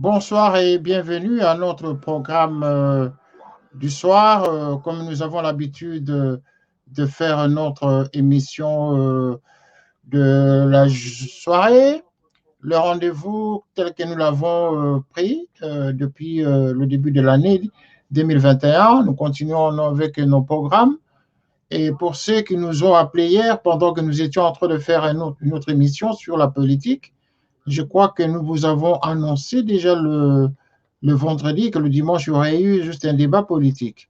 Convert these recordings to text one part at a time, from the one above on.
Bonsoir et bienvenue à notre programme du soir. Comme nous avons l'habitude de faire notre émission de la soirée, le rendez-vous tel que nous l'avons pris depuis le début de l'année 2021. Nous continuons avec nos programmes. Et pour ceux qui nous ont appelés hier, pendant que nous étions en train de faire une autre émission sur la politique, je crois que nous vous avons annoncé déjà le vendredi que le dimanche, il y aurait eu juste un débat politique.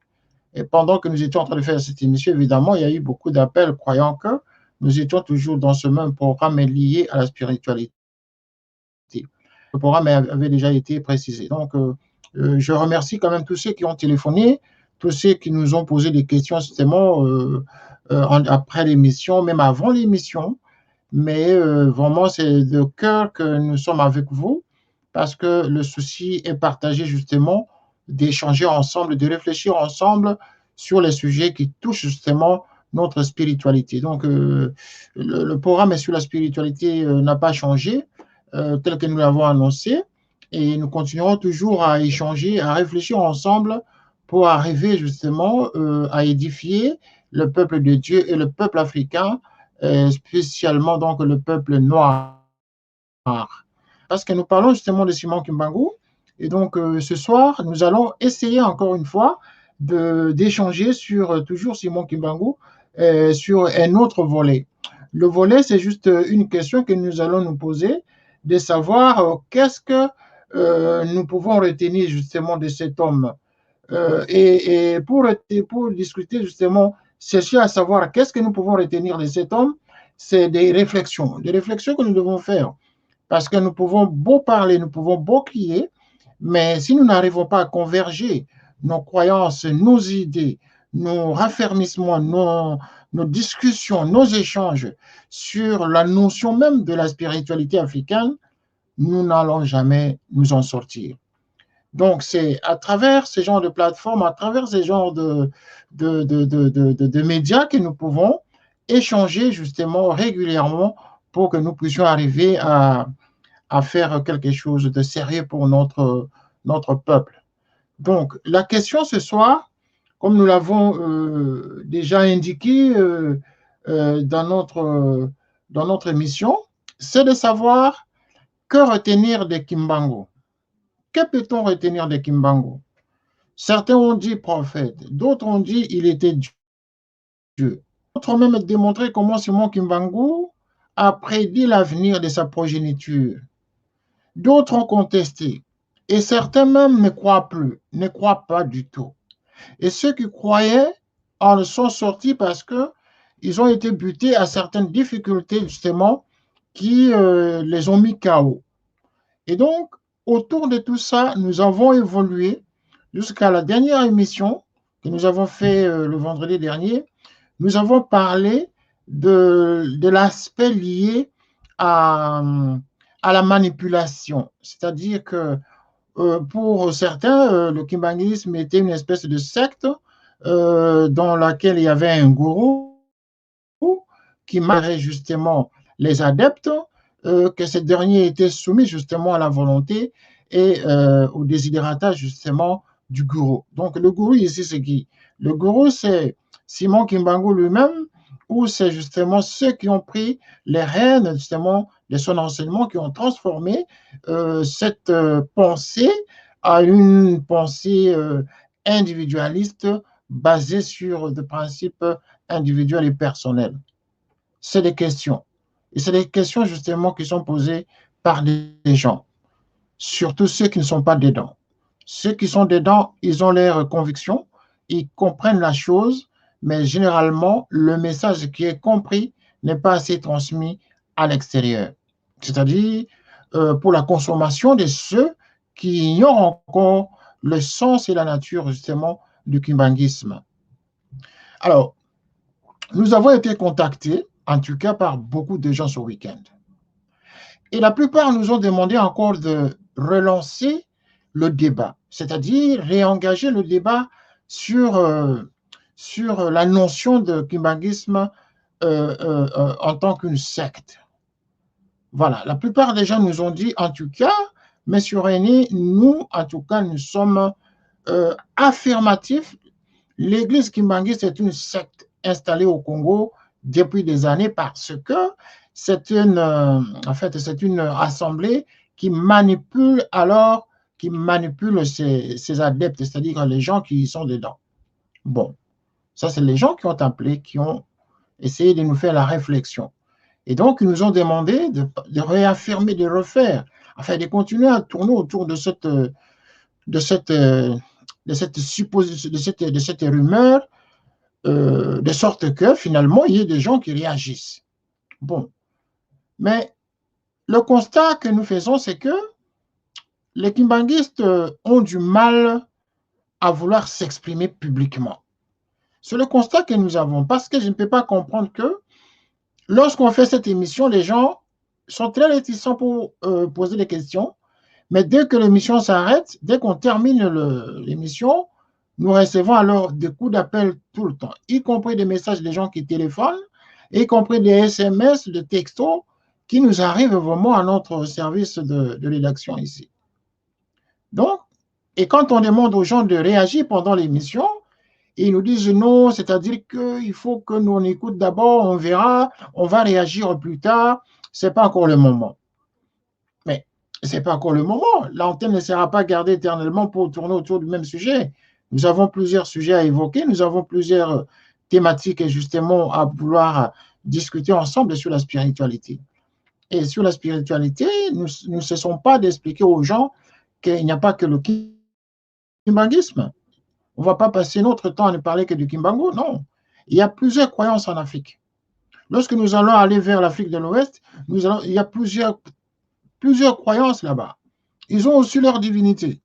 Et pendant que nous étions en train de faire cette émission, évidemment, il y a eu beaucoup d'appels croyant que nous étions toujours dans ce même programme lié à la spiritualité. Le programme avait déjà été précisé. Donc, je remercie quand même tous ceux qui ont téléphoné, tous ceux qui nous ont posé des questions justement après l'émission, même avant l'émission. Mais vraiment, c'est de cœur que nous sommes avec vous parce que le souci est partagé justement d'échanger ensemble, de réfléchir ensemble sur les sujets qui touchent justement notre spiritualité. Donc, le programme sur la spiritualité n'a pas changé tel que nous l'avons annoncé et nous continuerons toujours à échanger, à réfléchir ensemble pour arriver justement à édifier le peuple de Dieu et le peuple africain spécialement donc le peuple noir. Parce que nous parlons justement de Simon Kimbangu. Et donc, ce soir, nous allons essayer encore une fois d'échanger sur toujours Simon Kimbangu, sur un autre volet. Le volet, c'est juste une question que nous allons nous poser, de savoir qu'est-ce que nous pouvons retenir justement de cet homme. Et pour discuter justement, chercher à savoir qu'est-ce que nous pouvons retenir de cet homme, c'est des réflexions que nous devons faire. Parce que nous pouvons beau parler, nous pouvons beau crier, mais si nous n'arrivons pas à converger nos croyances, nos idées, nos raffermissements, nos discussions, nos échanges sur la notion même de la spiritualité africaine, nous n'allons jamais nous en sortir. Donc, c'est à travers ce genre de plateformes, à travers ce genre de médias que nous pouvons échanger justement régulièrement pour que nous puissions arriver à faire quelque chose de sérieux pour notre peuple. Donc, la question ce soir, comme nous l'avons déjà indiqué dans notre émission, c'est de savoir que retenir de Kimbangu. Que peut-on retenir de Kimbangu? Certains ont dit prophète, d'autres ont dit il était Dieu. D'autres ont même démontré comment Simon Kimbangu a prédit l'avenir de sa progéniture. D'autres ont contesté. Et certains même ne croient plus, ne croient pas du tout. Et ceux qui croyaient en sont sortis parce qu'ils ont été butés à certaines difficultés, justement, qui les ont mis KO. Et donc, autour de tout ça, nous avons évolué jusqu'à la dernière émission que nous avons fait le vendredi dernier. Nous avons parlé de l'aspect lié à la manipulation. C'est-à-dire que pour certains, le kimbanguisme était une espèce de secte dans laquelle il y avait un gourou qui mariait justement les adeptes, que ces derniers étaient soumis justement à la volonté et au désidérata justement du gourou. Donc le gourou ici, c'est qui? Le gourou, c'est Simon Kimbangu lui-même, ou c'est justement ceux qui ont pris les rênes justement de son enseignement, qui ont transformé cette pensée à une pensée individualiste basée sur des principes individuels et personnels. C'est des questions. Et c'est des questions justement qui sont posées par des gens, surtout ceux qui ne sont pas dedans. Ceux qui sont dedans, ils ont leurs convictions, ils comprennent la chose, mais généralement, le message qui est compris n'est pas assez transmis à l'extérieur. C'est-à-dire pour la consommation de ceux qui ignorent encore le sens et la nature justement du kimbanguisme. Alors, nous avons été contactés, en tout cas par beaucoup de gens ce week-end. Et la plupart nous ont demandé encore de relancer le débat, c'est-à-dire réengager le débat sur la notion de kimbanguisme en tant qu'une secte. Voilà, la plupart des gens nous ont dit, en tout cas, Mais sur René, nous, en tout cas, nous sommes affirmatifs. L'église kimbanguiste est une secte installée au Congo depuis des années parce que c'est en fait, c'est une assemblée qui manipule ses adeptes, c'est-à-dire les gens qui y sont dedans. Bon, ça, c'est les gens qui ont appelé, qui ont essayé de nous faire la réflexion. Et donc, ils nous ont demandé de réaffirmer, de refaire, enfin, de continuer à tourner autour de cette supposition, de cette rumeur, de sorte que finalement, il y ait des gens qui réagissent. Bon, mais le constat que nous faisons, c'est que les kimbanguistes ont du mal à vouloir s'exprimer publiquement. C'est le constat que nous avons, parce que je ne peux pas comprendre que lorsqu'on fait cette émission, les gens sont très réticents pour poser des questions, mais dès que l'émission s'arrête, dès qu'on termine l'émission, nous recevons alors des coups d'appel tout le temps, y compris des messages des gens qui téléphonent, y compris des SMS, des textos qui nous arrivent vraiment à notre service de rédaction ici. Donc, et quand on demande aux gens de réagir pendant l'émission, ils nous disent non, c'est-à-dire qu'il faut que nous on écoute d'abord, on verra, on va réagir plus tard, ce n'est pas encore le moment. Mais ce n'est pas encore le moment. L'antenne ne sera pas gardée éternellement pour tourner autour du même sujet. Nous avons plusieurs sujets à évoquer, nous avons plusieurs thématiques justement à vouloir discuter ensemble sur la spiritualité. Et sur la spiritualité, nous ne cessons pas d'expliquer aux gens qu'il n'y a pas que le kimbanguisme. On ne va pas passer notre temps à ne parler que du kimbango, non. Il y a plusieurs croyances en Afrique. Lorsque nous allons aller vers l'Afrique de l'Ouest, il y a plusieurs croyances là-bas. Ils ont aussi leur divinité.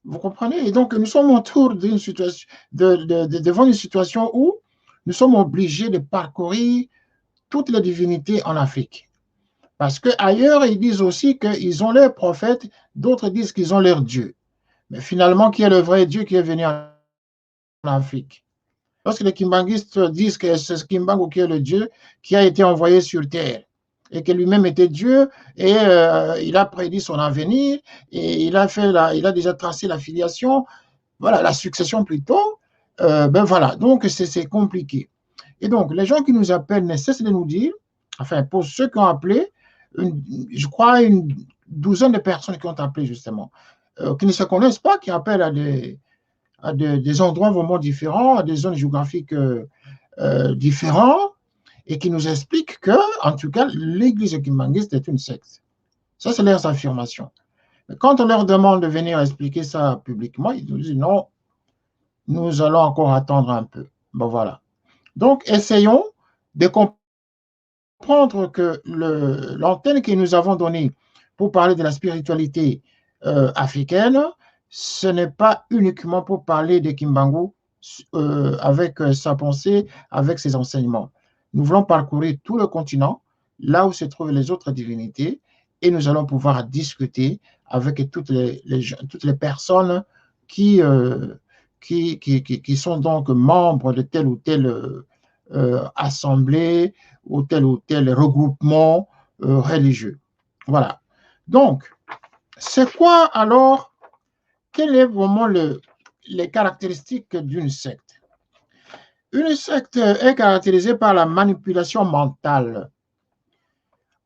Vous comprenez? Et donc, nous sommes autour d'une situation, devant une situation où nous sommes obligés de parcourir toutes les divinités en Afrique. Parce qu'ailleurs, ils disent aussi qu'ils ont leurs prophètes, d'autres disent qu'ils ont leur Dieu. Mais finalement, qui est le vrai Dieu qui est venu en Afrique? Lorsque les kimbanguistes disent que c'est Kimbangu qui est le Dieu qui a été envoyé sur terre et que lui-même était Dieu et il a prédit son avenir et il a déjà tracé la filiation, voilà, la succession plutôt, ben voilà, donc c'est compliqué. Et donc, les gens qui nous appellent ne cessent de nous dire, enfin, pour ceux qui ont appelé, je crois une douzaine de personnes qui ont appelé justement, qui ne se connaissent pas, qui appellent à des endroits vraiment différents, à des zones géographiques différentes, et qui nous expliquent que, en tout cas, l'église kimbanguiste est une secte. Ça, c'est leurs affirmations. Mais quand on leur demande de venir expliquer ça publiquement, ils nous disent non, nous allons encore attendre un peu. Bon, voilà. Donc, essayons de comprendre que l'antenne que nous avons donnée pour parler de la spiritualité africaine, ce n'est pas uniquement pour parler de Kimbangu avec sa pensée, avec ses enseignements. Nous voulons parcourir tout le continent, là où se trouvent les autres divinités, et nous allons pouvoir discuter avec toutes les personnes qui sont donc membres de telle ou telle assemblée ou tel regroupement religieux. Voilà. Donc, c'est quoi alors, quelles sont vraiment les caractéristiques d'une secte? Une secte est caractérisée par la manipulation mentale,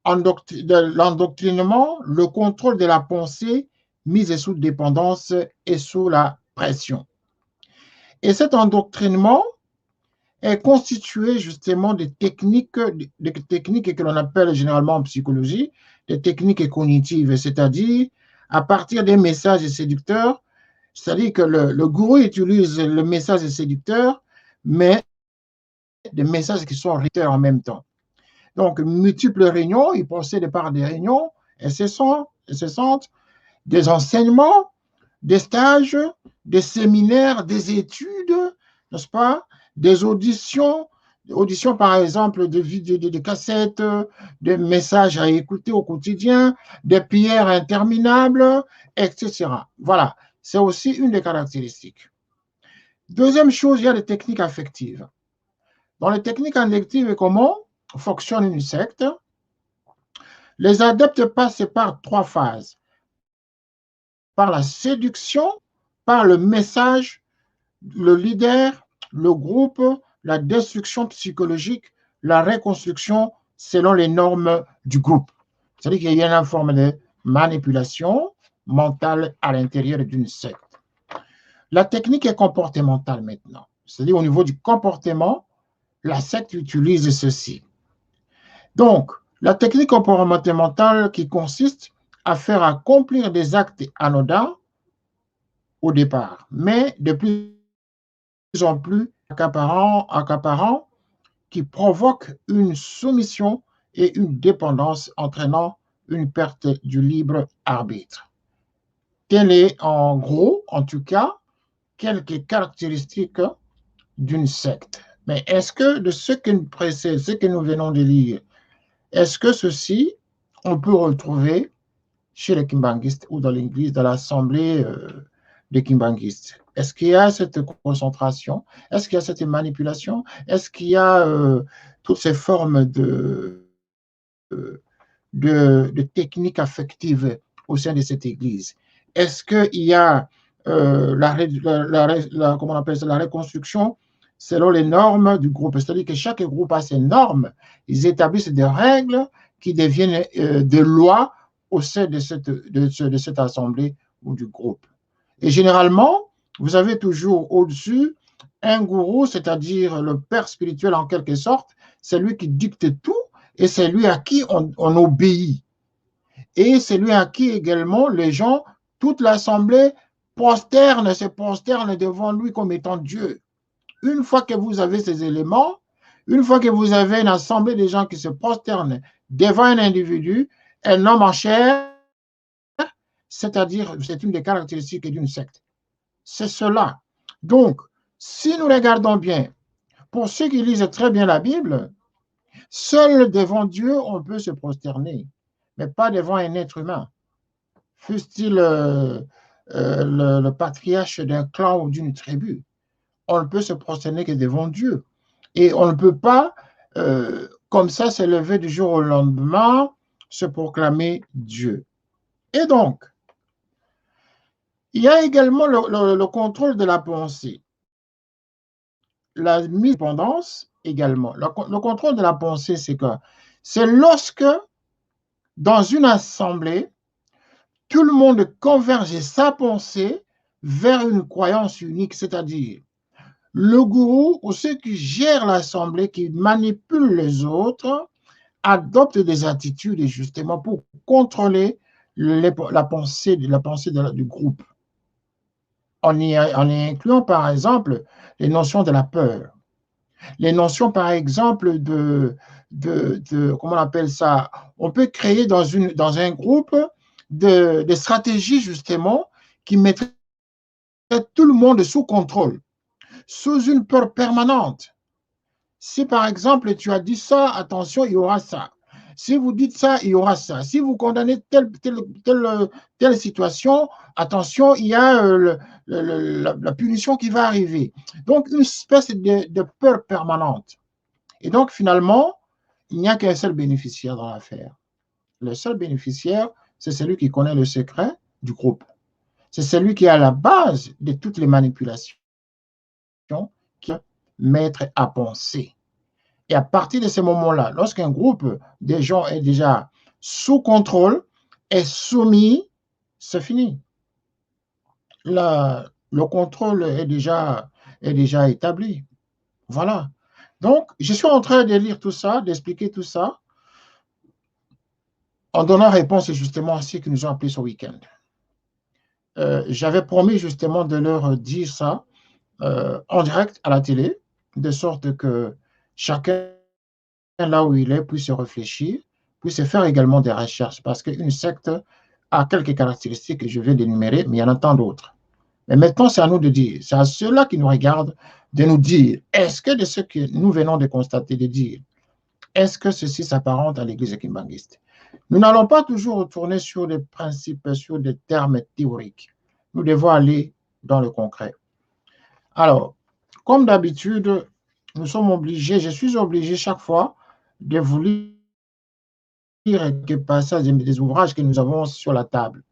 l'endoctrinement, le contrôle de la pensée mise sous dépendance et sous la pression. Et cet endoctrinement est constitué justement de techniques que l'on appelle généralement en psychologie des techniques cognitives, c'est-à-dire à partir des messages séducteurs, c'est-à-dire que le gourou utilise le message séducteur, mais des messages qui sont réducteurs en même temps. Donc, multiples réunions, il procède par des réunions incessantes, des enseignements, des stages, des séminaires, des études, n'est-ce pas? Des auditions par exemple, de vidéos, de cassettes, des messages à écouter au quotidien, des prières interminables, etc. Voilà, c'est aussi une des caractéristiques. Deuxième chose, il y a les techniques affectives. Dans les techniques affectives, comment fonctionne une secte? Les adeptes passent par 3 phases. par la séduction, par le message, le leader, le groupe, la destruction psychologique, la reconstruction selon les normes du groupe. C'est-à-dire qu'il y a une forme de manipulation mentale à l'intérieur d'une secte. La technique est comportementale maintenant. C'est-à-dire au niveau du comportement, la secte utilise ceci. Donc, la technique comportementale qui consiste à faire accomplir des actes anodins au départ, mais de plus en plus accaparants qui provoquent une soumission et une dépendance entraînant une perte du libre arbitre. Telle est en gros, en tout cas, quelques caractéristiques d'une secte. Mais est-ce que de ce qui nous précède, ce que nous venons de lire, est-ce que ceci, on peut retrouver chez les kimbanguistes ou dans l'église, dans l'assemblée des kimbanguistes? Est-ce qu'il y a cette concentration? Est-ce qu'il y a cette manipulation? Est-ce qu'il y a toutes ces formes de techniques affectives au sein de cette église? Est-ce qu'il y a comment on appelle ça, la reconstruction selon les normes du groupe? C'est-à-dire que chaque groupe a ses normes. Ils établissent des règles qui deviennent des lois au sein de cette assemblée ou du groupe. Et généralement, vous avez toujours au-dessus un gourou, c'est-à-dire le père spirituel en quelque sorte, c'est lui qui dicte tout et c'est lui à qui on obéit. Et c'est lui à qui également les gens, toute l'assemblée se prosterne devant lui comme étant Dieu. Une fois que vous avez ces éléments, une fois que vous avez une assemblée de gens qui se prosternent devant un individu, un homme en chair, c'est-à-dire, c'est une des caractéristiques d'une secte. C'est cela. Donc, si nous regardons bien, pour ceux qui lisent très bien la Bible, seul devant Dieu, on peut se prosterner, mais pas devant un être humain. Fût-il le patriarche d'un clan ou d'une tribu. On ne peut se prosterner que devant Dieu. Et on ne peut pas, comme ça, se lever du jour au lendemain, se proclamer Dieu. Et donc, il y a également le contrôle de la pensée. La mise en dépendance également. Le contrôle de la pensée, c'est quoi? C'est lorsque, dans une assemblée, tout le monde converge sa pensée vers une croyance unique, c'est-à-dire le gourou ou ceux qui gèrent l'assemblée, qui manipulent les autres, adoptent des attitudes justement pour contrôler la pensée du groupe. En y incluant par exemple les notions de la peur, les notions par exemple comment on appelle ça, on peut créer dans un groupe des stratégies justement qui mettraient tout le monde sous contrôle, sous une peur permanente. Si par exemple tu as dit ça, attention, il y aura ça. Si vous dites ça, il y aura ça. Si vous condamnez telle situation, attention, il y a la punition qui va arriver. Donc, une espèce de peur permanente. Et donc, finalement, il n'y a qu'un seul bénéficiaire dans l'affaire. Le seul bénéficiaire, c'est celui qui connaît le secret du groupe. C'est celui qui est à la base de toutes les manipulations qui mettre à penser. Et à partir de ce moment-là, lorsqu'un groupe de gens est déjà sous contrôle, est soumis, c'est fini. Le contrôle est déjà établi. Voilà. Donc, je suis en train de lire tout ça, d'expliquer tout ça, en donnant réponse justement à ceux qui nous ont appelés ce week-end. J'avais promis justement de leur dire ça en direct à la télé, de sorte que chacun, là où il est, puisse se réfléchir, puisse faire également des recherches, parce qu'une secte a quelques caractéristiques que je vais d'énumérer, mais il y en a tant d'autres. Mais maintenant, c'est à nous de dire, c'est à ceux-là qui nous regardent, de nous dire, est-ce que de ce que nous venons de constater, de dire, est-ce que ceci s'apparente à l'église kimbanguiste? Nous n'allons pas toujours retourner sur des principes, sur des termes théoriques. Nous devons aller dans le concret. Alors, comme d'habitude, nous sommes obligés, je suis obligé chaque fois de vous lire quelques passages des ouvrages que nous avons sur la table.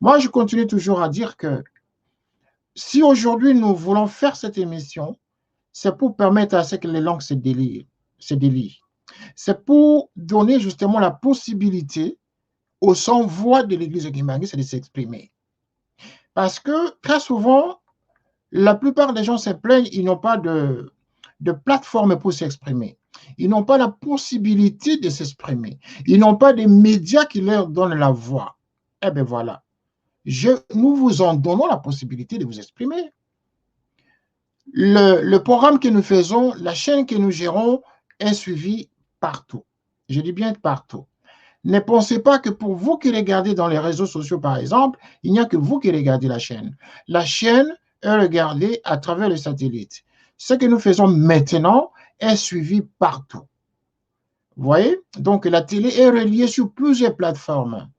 Moi, je continue toujours à dire que si aujourd'hui nous voulons faire cette émission, c'est pour permettre à ce que les langues se délient. C'est pour donner justement la possibilité aux sans-voix de l'Église kimbanguiste de s'exprimer. Parce que très souvent, la plupart des gens se plaignent, ils n'ont pas de plateforme pour s'exprimer. Ils n'ont pas la possibilité de s'exprimer. Ils n'ont pas de médias qui leur donnent la voix. Eh bien voilà, nous vous en donnons la possibilité de vous exprimer. Le programme que nous faisons, la chaîne que nous gérons est suivie partout. Je dis bien partout. Ne pensez pas que pour vous qui regardez dans les réseaux sociaux, par exemple, il n'y a que vous qui regardez la chaîne. La chaîne est regardée à travers le satellite. Ce que nous faisons maintenant est suivi partout. Vous voyez? Donc, la télé est reliée sur plusieurs plateformes.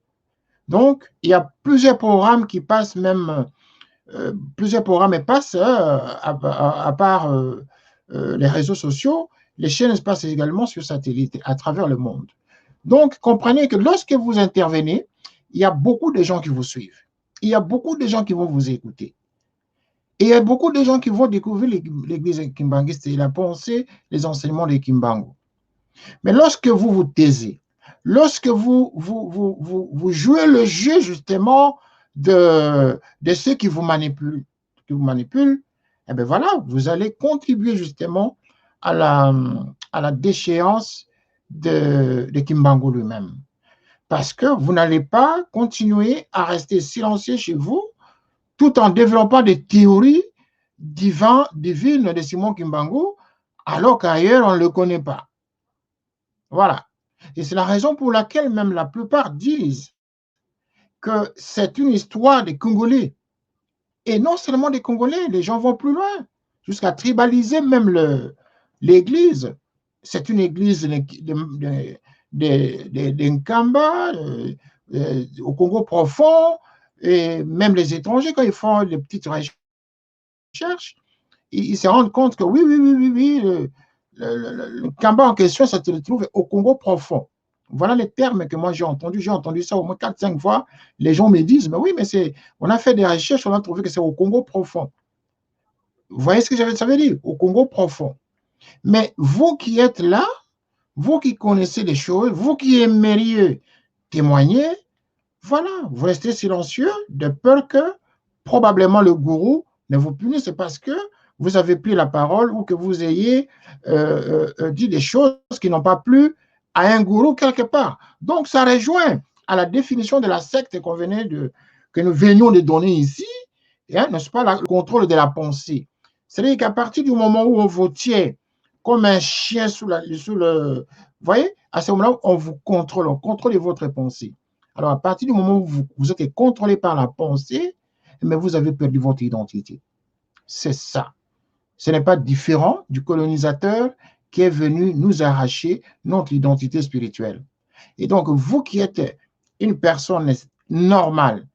Donc, il y a plusieurs programmes qui passent même, plusieurs programmes passent à part les réseaux sociaux. Les chaînes passent également sur satellite à travers le monde. Donc, comprenez que lorsque vous intervenez, il y a beaucoup de gens qui vous suivent. Il y a beaucoup de gens qui vont vous écouter. Et il y a beaucoup de gens qui vont découvrir l'Église kimbanguiste et la pensée, les enseignements des Kimbangu. Mais lorsque vous vous taisez, lorsque vous jouez le jeu justement de ceux qui vous manipulent, eh bien voilà, vous allez contribuer justement à la déchéance de Kimbangu lui-même. Parce que vous n'allez pas continuer à rester silencieux chez vous tout en développant des théories divines de Simon Kimbangu, alors qu'ailleurs, on ne le connaît pas. Voilà. Et c'est la raison pour laquelle même la plupart disent que c'est une histoire des Congolais. Et non seulement des Congolais, les gens vont plus loin, jusqu'à tribaliser même l'Église. C'est une église des Nkamba, au Congo profond, et même les étrangers, quand ils font des petites recherches, ils se rendent compte que oui, le Kamba en question, ça se trouve au Congo profond. Voilà les termes que moi j'ai entendus. J'ai entendu ça au moins 4-5 fois. Les gens me disent, mais oui, mais on a fait des recherches, on a trouvé que c'est au Congo profond. Vous voyez ce que ça veut dire? Au Congo profond. Mais vous qui êtes là, vous qui connaissez les choses, vous qui aimeriez témoigner, voilà, vous restez silencieux de peur que probablement le gourou ne vous punisse parce que vous avez pris la parole ou que vous ayez dit des choses qui n'ont pas plu à un gourou quelque part. Donc, ça rejoint à la définition de la secte que nous venions de donner ici, n'est-ce pas, le contrôle de la pensée. C'est-à-dire qu'à partir du moment où on vous tient comme un chien sous le... Vous voyez, à ce moment-là, on vous contrôle, on contrôle votre pensée. Alors, à partir du moment où vous êtes contrôlé par la pensée, mais vous avez perdu votre identité. C'est ça. Ce n'est pas différent du colonisateur qui est venu nous arracher notre identité spirituelle. Et donc, vous qui êtes une personne normale,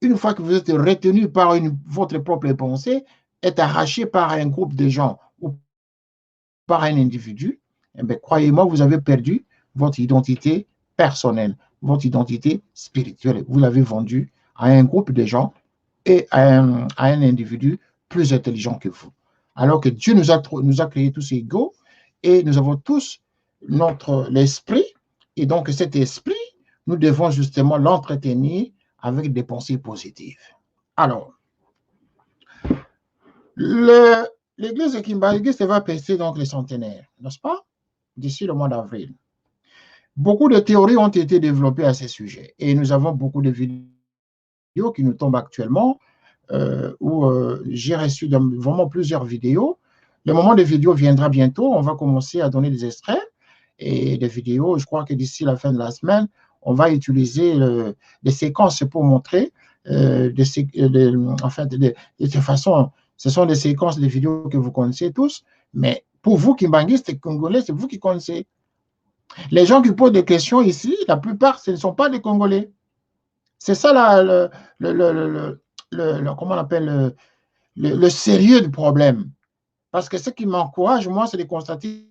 une fois que vous êtes retenu par votre propre pensée, est arraché par un groupe de gens ou par un individu, eh bien, croyez-moi, vous avez perdu votre identité personnelle, votre identité spirituelle. Vous l'avez vendue à un groupe de gens et à un individu plus intelligent que vous. Alors que Dieu nous a créés tous égaux et nous avons tous l'esprit. Et donc, cet esprit, nous devons justement l'entretenir avec des pensées positives. Alors, l'église de Kimbanguiste va passer donc les centenaires, n'est-ce pas? D'ici le mois d'avril. Beaucoup de théories ont été développées à ce sujet et nous avons beaucoup de vidéos qui nous tombent actuellement où j'ai reçu vraiment plusieurs vidéos. Le moment des vidéos viendra bientôt. On va commencer à donner des extraits et des vidéos. Je crois que d'ici la fin de la semaine, on va utiliser des séquences pour montrer en fait, de toute façon, ce sont des séquences de vidéos que vous connaissez tous, mais pour vous, kimbanguistes et congolais, c'est vous qui connaissez. Les gens qui posent des questions ici, la plupart, ce ne sont pas des Congolais. C'est ça comment on appelle le sérieux du problème. Parce que ce qui m'encourage, moi, c'est de constater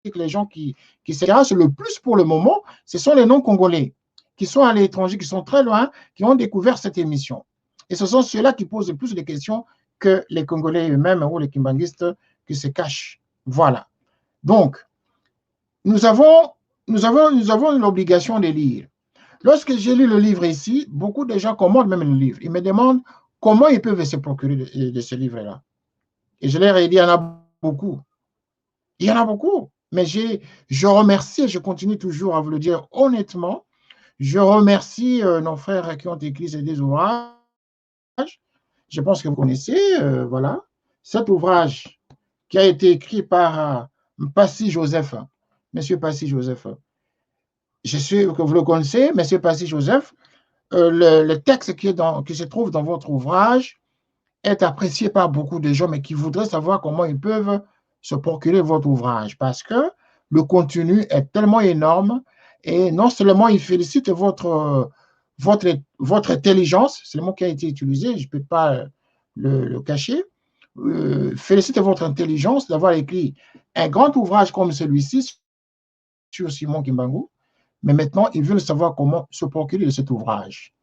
que les gens qui s'intéressent le plus pour le moment, ce sont les non-congolais qui sont à l'étranger, qui sont très loin, qui ont découvert cette émission. Et ce sont ceux-là qui posent plus de questions que les Congolais eux-mêmes ou les kimbanguistes qui se cachent. Voilà. Donc, nous avons l'obligation de lire. Lorsque j'ai lu le livre ici, beaucoup de gens commandent même le livre. Ils me demandent comment ils peuvent se procurer de ce livre-là. Et je leur ai dit, il y en a beaucoup. Il y en a beaucoup. Mais je remercie, je continue toujours à vous le dire honnêtement, je remercie nos frères qui ont écrit ces deux ouvrages. Je pense que vous connaissez, voilà, cet ouvrage qui a été écrit par Passy Joseph, Monsieur Passy Joseph. Je suis que vous le connaissez, Monsieur Passy Joseph. Le texte qui se trouve dans votre ouvrage est apprécié par beaucoup de gens, mais qui voudraient savoir comment ils peuvent se procurer votre ouvrage, parce que le contenu est tellement énorme, et non seulement il félicite votre intelligence, c'est le mot qui a été utilisé, je ne peux pas le cacher, félicite votre intelligence d'avoir écrit un grand ouvrage comme celui-ci sur Simon Kimbangu, mais maintenant, ils veulent savoir comment se procurer de cet ouvrage.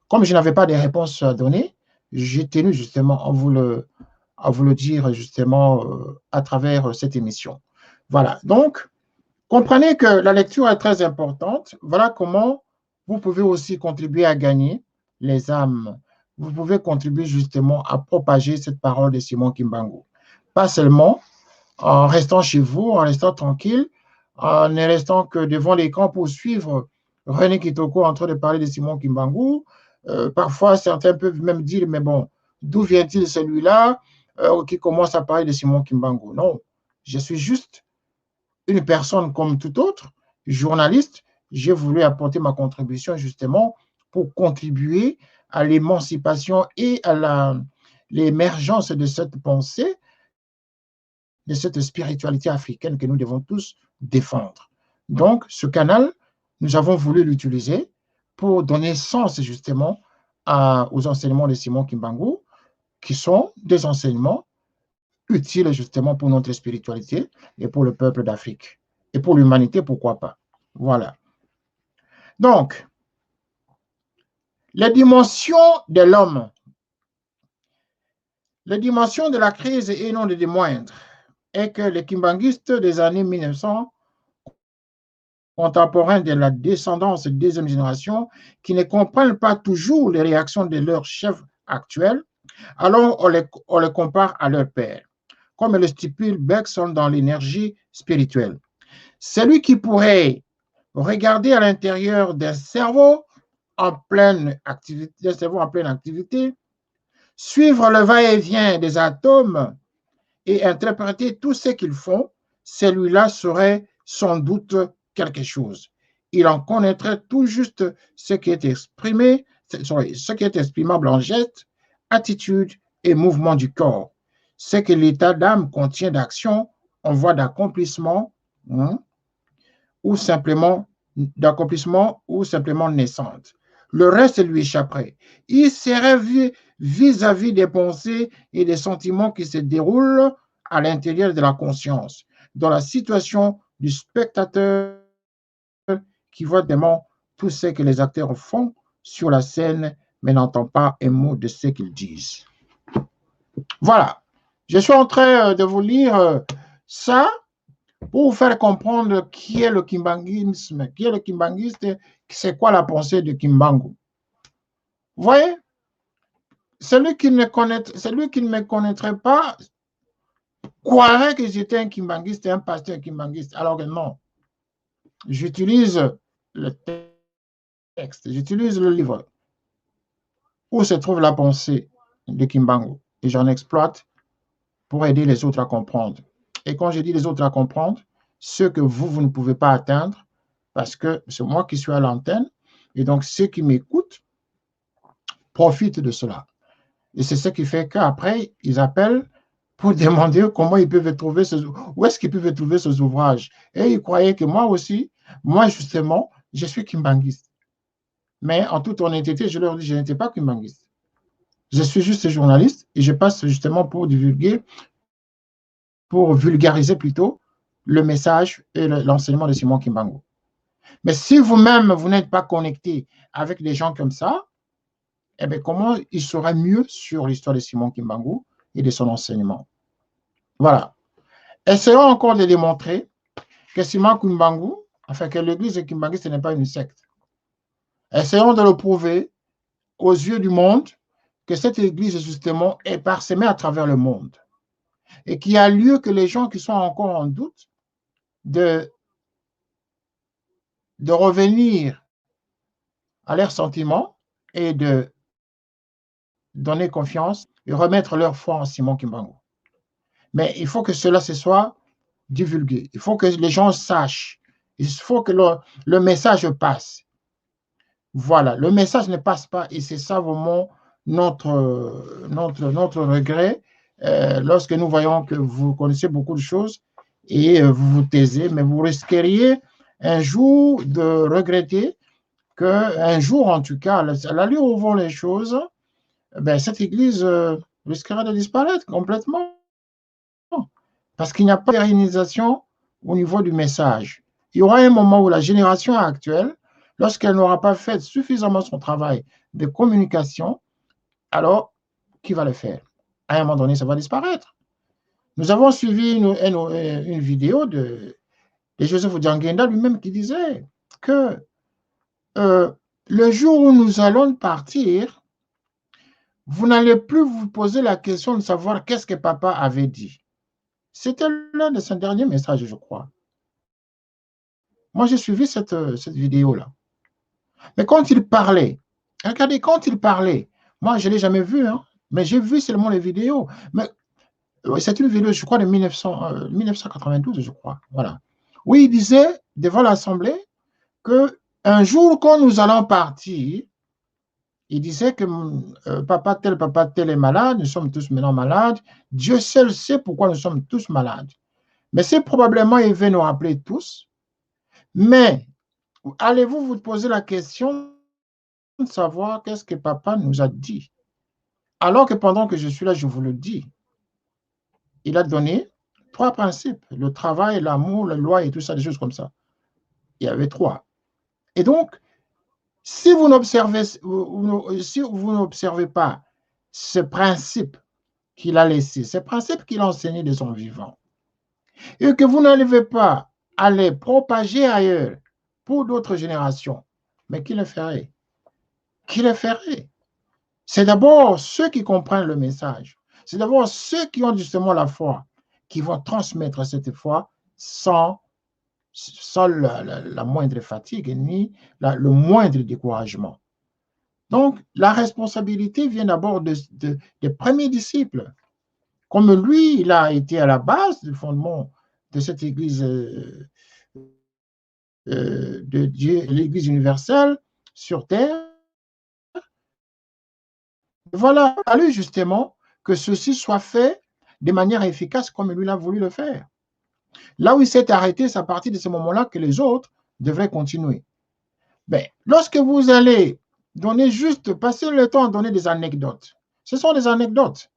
Comme je n'avais pas de réponse à donner, j'ai tenu justement à vous le dire justement à travers cette émission. Voilà, donc, comprenez que la lecture est très importante. Voilà comment vous pouvez aussi contribuer à gagner les âmes. Vous pouvez contribuer justement à propager cette parole de Simon Kimbangu. Pas seulement en restant chez vous, en restant tranquille, en ne restant que devant l'écran pour suivre René Kitoko en train de parler de Simon Kimbangu. Parfois, certains peuvent même dire, mais bon, d'où vient-il celui-là qui commence à parler de Simon Kimbangu? Non, je suis juste une personne comme tout autre, journaliste. J'ai voulu apporter ma contribution justement pour contribuer à l'émancipation et à l'émergence de cette pensée, de cette spiritualité africaine que nous devons tous défendre. Donc, ce canal, nous avons voulu l'utiliser pour donner sens justement aux enseignements de Simon Kimbangu, qui sont des enseignements utiles justement pour notre spiritualité et pour le peuple d'Afrique. Et pour l'humanité, pourquoi pas. Voilà. Donc, les dimensions de l'homme, les dimensions de la crise et non des moindres, est que les kimbanguistes des années 1900, contemporains de la descendance deuxième génération, qui ne comprennent pas toujours les réactions de leurs chefs actuels, alors on les compare à leur père, comme le stipule Bergson dans l'énergie spirituelle. Celui qui pourrait regarder à l'intérieur d'un cerveau en pleine activité, suivre le va-et-vient des atomes et interpréter tout ce qu'ils font, celui-là serait sans doute quelque chose. Il en connaîtrait tout juste ce qui est exprimé, ce qui est exprimable en gestes, attitudes et mouvements du corps. Ce que l'état d'âme contient d'action en voie d'accomplissement, ou simplement naissante. Le reste lui échapperait. Il serait vis-à-vis des pensées et des sentiments qui se déroulent à l'intérieur de la conscience, dans la situation du spectateur qui voit vraiment tout ce que les acteurs font sur la scène, mais n'entend pas un mot de ce qu'ils disent. Voilà. Je suis en train de vous lire ça pour vous faire comprendre qui est le kimbanguisme, qui est le kimbanguiste, c'est quoi la pensée de Kimbangu. Vous voyez, celui qui ne me connaîtrait pas croirait que j'étais un kimbanguiste, un pasteur kimbanguiste, alors que non. J'utilise le texte, j'utilise le livre où se trouve la pensée de Kimbangu et j'en exploite pour aider les autres à comprendre. Et quand je dis les autres à comprendre, ceux que vous ne pouvez pas atteindre, parce que c'est moi qui suis à l'antenne, et donc ceux qui m'écoutent profitent de cela. Et c'est ce qui fait qu'après, ils appellent pour demander comment ils peuvent trouver où est-ce qu'ils peuvent trouver ces ouvrages. Et ils croyaient que moi aussi, moi justement, je suis kimbanguiste. Mais en toute honnêteté, je leur dis, je n'étais pas kimbanguiste. Je suis juste journaliste et je passe justement pour divulguer, pour vulgariser plutôt le message et l'enseignement de Simon Kimbangu. Mais si vous-même, vous n'êtes pas connecté avec des gens comme ça, eh bien, comment il saurait mieux sur l'histoire de Simon Kimbangu et de son enseignement? Voilà. Essayons encore de démontrer que Simon Kimbangu, enfin que l'église de Kimbangu, ce n'est pas une secte. Essayons de le prouver aux yeux du monde que cette église, justement, est parsemée à travers le monde et qu'il y a lieu que les gens qui sont encore en doute de revenir à leurs sentiments et de donner confiance et remettre leur foi en Simon Kimbangu. Mais il faut que cela se soit divulgué. Il faut que les gens sachent. Il faut que le message passe. Voilà, le message ne passe pas et c'est ça vraiment notre regret lorsque nous voyons que vous connaissez beaucoup de choses et vous vous taisez, mais vous risqueriez un jour de regretter qu'un jour, en tout cas, à l'allure où vont les choses, ben, cette église risquera de disparaître complètement parce qu'il n'y a pas de pérennisation au niveau du message. Il y aura un moment où la génération actuelle, lorsqu'elle n'aura pas fait suffisamment son travail de communication, alors qui va le faire? À un moment donné, ça va disparaître. Nous avons suivi une vidéo de Joseph Odiangenda lui-même qui disait que le jour où nous allons partir, vous n'allez plus vous poser la question de savoir qu'est-ce que papa avait dit. C'était l'un de ses derniers messages, je crois. Moi, j'ai suivi cette vidéo-là. Mais quand il parlait, regardez, quand il parlait, moi, je ne l'ai jamais vu, hein, mais j'ai vu seulement les vidéos. Mais c'est une vidéo, je crois, de 1992, je crois. Voilà. Oui, il disait devant l'Assemblée qu'un jour, quand nous allons partir, il disait que papa tel est malade, nous sommes tous maintenant malades. Dieu seul sait pourquoi nous sommes tous malades. Mais c'est probablement, il veut nous rappeler tous. Mais allez-vous vous poser la question de savoir qu'est-ce que papa nous a dit? Alors que pendant que je suis là, je vous le dis. Il a donné 3 principes, le travail, l'amour, la loi et tout ça, des choses comme ça. Il y avait 3. Et donc, si vous n'observez pas ce principe qu'il a laissé, ce principe qu'il a enseigné de son vivant, et que vous n'arrivez pas à les propager ailleurs pour d'autres générations, mais qui le ferait? Qui le ferait? C'est d'abord ceux qui comprennent le message. C'est d'abord ceux qui ont justement la foi, qui vont transmettre cette foi sans la moindre fatigue ni le moindre découragement. Donc, la responsabilité vient d'abord des premiers disciples. Comme lui, il a été à la base du fondement de cette Église de Dieu, l'Église universelle sur terre. Voilà, à lui justement que ceci soit fait de manière efficace comme lui l'a voulu le faire. Là où il s'est arrêté, c'est à partir de ce moment-là que les autres devraient continuer. Mais lorsque vous allez passer le temps à donner des anecdotes, ce sont des anecdotes.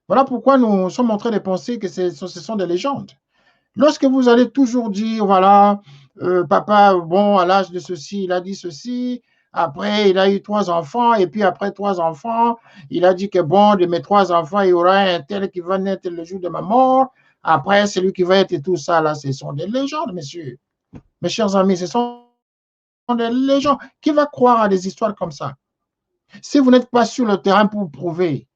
Voilà pourquoi nous sommes en train de penser que ce sont des légendes. Lorsque vous allez toujours dire, voilà, papa, bon, à l'âge de ceci, il a dit ceci, après, il a eu 3 enfants, et puis après 3 enfants, il a dit que bon, de mes 3 enfants, il y aura un tel qui va naître le jour de ma mort, après, celui qui va être tout ça, là, ce sont des légendes, messieurs. Mes chers amis, ce sont des légendes. Qui va croire à des histoires comme ça? Si vous n'êtes pas sur le terrain pour prouver,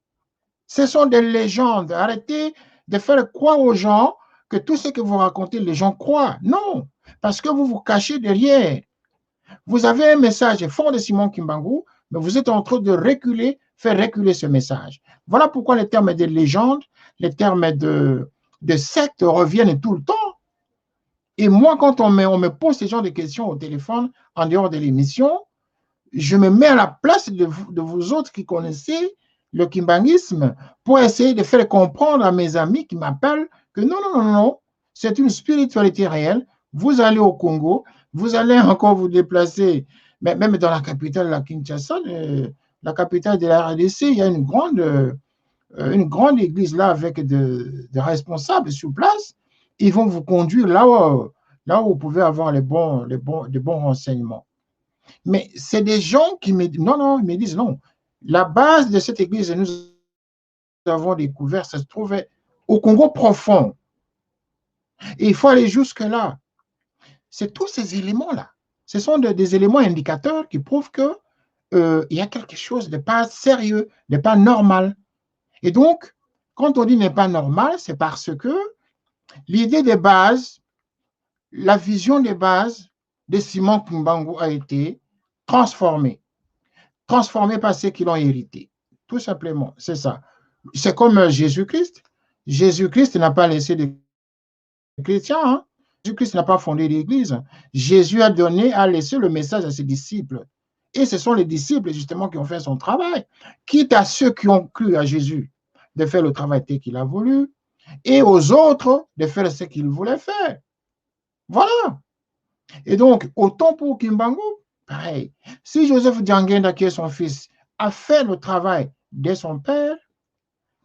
ce sont des légendes. Arrêtez de faire croire aux gens que tout ce que vous racontez, les gens croient. Non, parce que vous vous cachez derrière. Vous avez un message fort de Simon Kimbangu, mais vous êtes en train de faire reculer ce message. Voilà pourquoi les termes de légende, les termes de secte reviennent tout le temps. Et moi, quand on me pose ce genre de questions au téléphone, en dehors de l'émission, je me mets à la place de vous autres qui connaissez le kimbanguisme pour essayer de faire comprendre à mes amis qui m'appellent que non, c'est une spiritualité réelle. Vous allez au Congo, vous allez encore vous déplacer, même dans la capitale, la Kinshasa, la capitale de la RDC, il y a une grande église là avec des responsables sur place. Ils vont vous conduire là là où vous pouvez avoir de bons renseignements. Mais c'est des gens qui me disent, non, non, ils me disent non. La base de cette église, nous avons découvert, ça se trouvait au Congo profond. Et il faut aller jusque-là. C'est tous ces éléments-là. Ce sont des éléments indicateurs qui prouvent que il y a quelque chose de pas sérieux, de pas normal. Et donc, quand on dit n'est pas normal, c'est parce que l'idée de base, la vision de base de Simon Kimbangu a été transformée. Transformée par ceux qui l'ont hérité. Tout simplement, c'est ça. C'est comme Jésus-Christ. Jésus-Christ n'a pas laissé de chrétiens. Hein? Jésus-Christ n'a pas fondé l'Église. Jésus a laissé le message à ses disciples. Et ce sont les disciples, justement, qui ont fait son travail. Quitte à ceux qui ont cru à Jésus de faire le travail tel qu'il a voulu, et aux autres de faire ce qu'ils voulaient faire. Voilà. Et donc, autant pour Kimbangu, pareil. Si Joseph Diangenda, qui est son fils, a fait le travail de son père,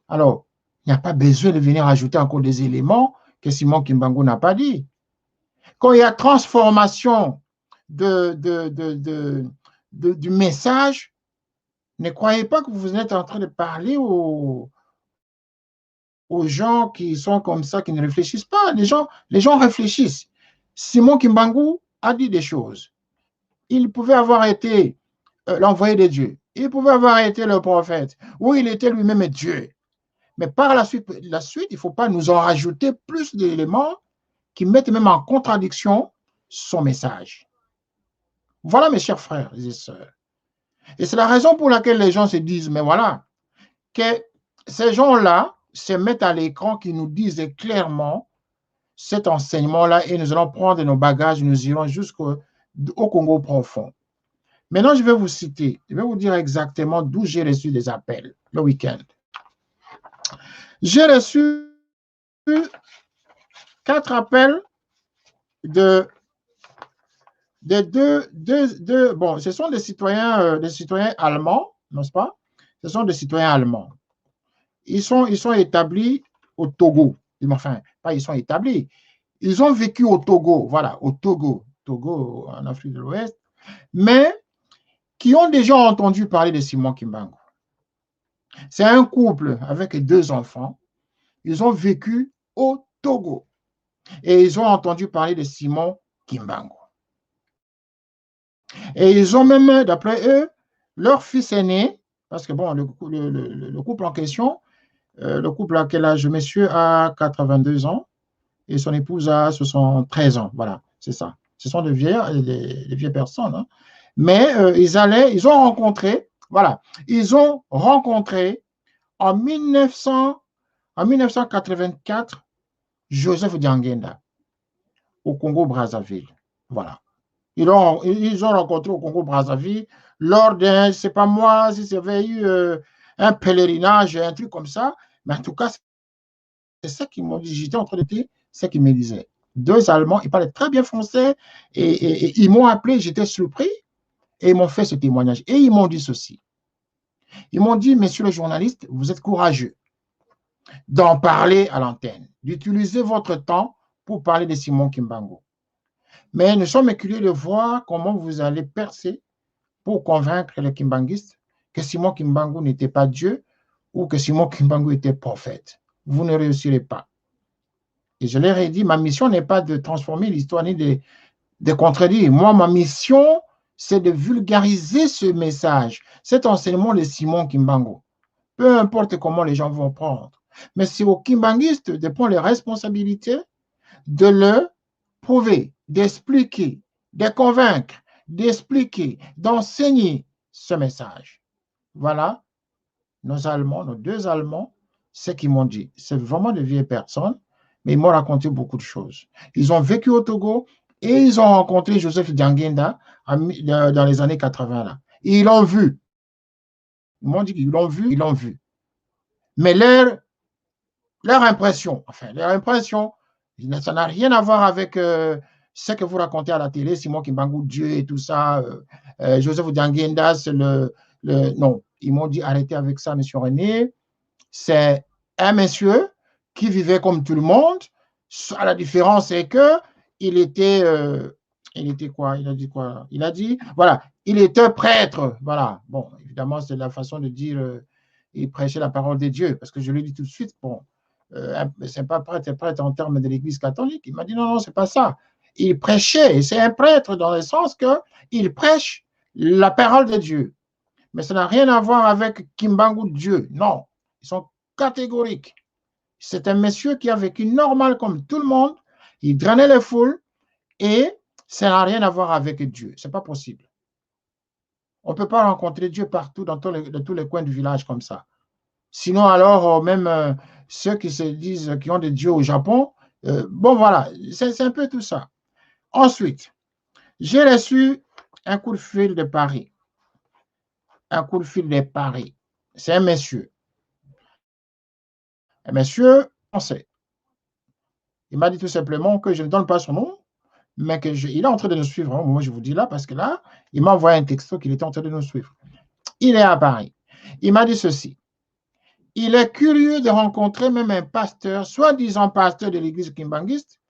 alors, il n'y a pas besoin de venir ajouter encore des éléments que Simon Kimbangu n'a pas dit. Quand il y a transformation du message, ne croyez pas que vous êtes en train de parler aux gens qui sont comme ça, qui ne réfléchissent pas. Les gens réfléchissent. Simon Kimbangu a dit des choses. Il pouvait avoir été l'envoyé de Dieu. Il pouvait avoir été le prophète. Ou il était lui-même Dieu. Mais par la suite, il ne faut pas nous en rajouter plus d'éléments qui mettent même en contradiction son message. Voilà, mes chers frères et sœurs. Et c'est la raison pour laquelle les gens se disent, mais voilà, que ces gens-là se mettent à l'écran qui nous disent clairement cet enseignement-là et nous allons prendre nos bagages, nous irons jusqu'au Congo profond. Maintenant, je vais vous citer, je vais vous dire exactement d'où j'ai reçu des appels le week-end. J'ai reçu 4 appels de deux, bon, ce sont des citoyens allemands, n'est-ce pas? Ce sont des citoyens allemands. Ils sont établis au Togo. Enfin, pas ils sont établis. Ils ont vécu au Togo, voilà, au Togo, en Afrique de l'Ouest, mais qui ont déjà entendu parler de Simon Kimbangu. C'est un couple avec 2 enfants. Ils ont vécu au Togo et ils ont entendu parler de Simon Kimbangu. Et ils ont même, d'après eux, leur fils aîné, parce que bon, le couple en question, le couple à quel âge? Monsieur a 82 ans et son épouse a 73 ans. Voilà, c'est ça. Ce sont des vieilles personnes. Hein. Mais ils ont rencontré, voilà, ils ont rencontré en 1984 Joseph Diangenda au Congo-Brazzaville. Voilà. Ils ont rencontré au Congo-Brazzaville lors d'un, c'est pas moi, si c'était eu un pèlerinage, un truc comme ça, mais en tout cas, c'est ça qu'ils m'ont dit. J'étais en train de dire ce qu'ils me disaient. 2 Allemands, ils parlaient très bien français et ils m'ont appelé, j'étais surpris et ils m'ont fait ce témoignage. Et ils m'ont dit ceci. Ils m'ont dit, monsieur le journaliste, vous êtes courageux d'en parler à l'antenne, d'utiliser votre temps pour parler de Simon Kimbangu. Mais nous sommes curieux de voir comment vous allez percer pour convaincre les Kimbanguistes que Simon Kimbangu n'était pas Dieu ou que Simon Kimbangu était prophète. Vous ne réussirez pas. Et je leur ai dit, ma mission n'est pas de transformer l'histoire ni de contredire. Moi, ma mission, c'est de vulgariser ce message, cet enseignement de Simon Kimbangu. Peu importe comment les gens vont prendre. Mais c'est aux Kimbanguistes de prendre les responsabilités de le prouver, d'expliquer, de convaincre, d'expliquer, d'enseigner ce message. Voilà, nos Allemands, nos 2 Allemands, ce qu'ils m'ont dit. C'est vraiment de vieilles personnes, mais ils m'ont raconté beaucoup de choses. Ils ont vécu au Togo et ils ont rencontré Joseph Diangenda dans les années 80. Là. Et ils l'ont vu. Ils m'ont dit qu'ils l'ont vu. Mais leur impression, ça n'a rien à voir avec ce que vous racontez à la télé, Simon Kimbangu, Dieu et tout ça, Joseph Diangenda, c'est non, ils m'ont dit arrêtez avec ça, monsieur René. C'est un monsieur qui vivait comme tout le monde. La différence, c'est que il était quoi? Il a dit quoi? Il a dit, voilà, il était prêtre. Voilà. Bon, évidemment, c'est la façon de dire, il prêchait la parole de Dieu, parce que je lui ai dit tout de suite, bon, c'est pas prêtre, c'est prêtre en termes de l'Église catholique. Il m'a dit, non, non, c'est pas ça. Il prêchait, et c'est un prêtre dans le sens qu'il prêche la parole de Dieu. Mais ça n'a rien à voir avec Kimbangu Dieu. Non, ils sont catégoriques. C'est un monsieur qui a vécu normal comme tout le monde. Il drainait les foules et ça n'a rien à voir avec Dieu. Ce n'est pas possible. On ne peut pas rencontrer Dieu partout dans tous les coins du village comme ça. Sinon, alors, même ceux qui se disent qui ont des dieux au Japon, bon, voilà, c'est un peu tout ça. Ensuite, j'ai reçu un coup de fil de Paris. Un coup de fil de Paris. C'est un monsieur. Un monsieur français. Il m'a dit tout simplement que je ne donne pas son nom, mais qu'il est en train de nous suivre. Hein. Moi, je vous dis là, parce que là, il m'a envoyé un texto qu'il était en train de nous suivre. Il est à Paris. Il m'a dit ceci. Il est curieux de rencontrer même un pasteur, soi-disant pasteur de l'église kimbanguiste,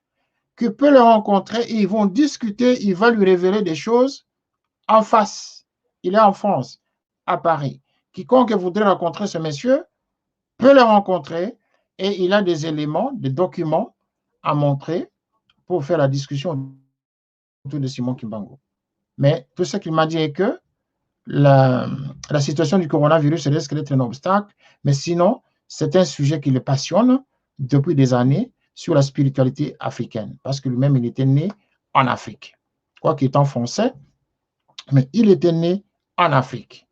qui peut le rencontrer et ils vont discuter, il va lui révéler des choses en face. Il est en France, à Paris. Quiconque voudrait rencontrer ce monsieur peut le rencontrer et il a des éléments, des documents à montrer pour faire la discussion autour de Simon Kimbangu. Mais tout ce qu'il m'a dit est que la situation du coronavirus risque d'être un obstacle, mais sinon, c'est un sujet qui le passionne depuis des années sur la spiritualité africaine, parce que lui-même, il était né en Afrique. Quoi qu'il est en français, mais il était né en Afrique.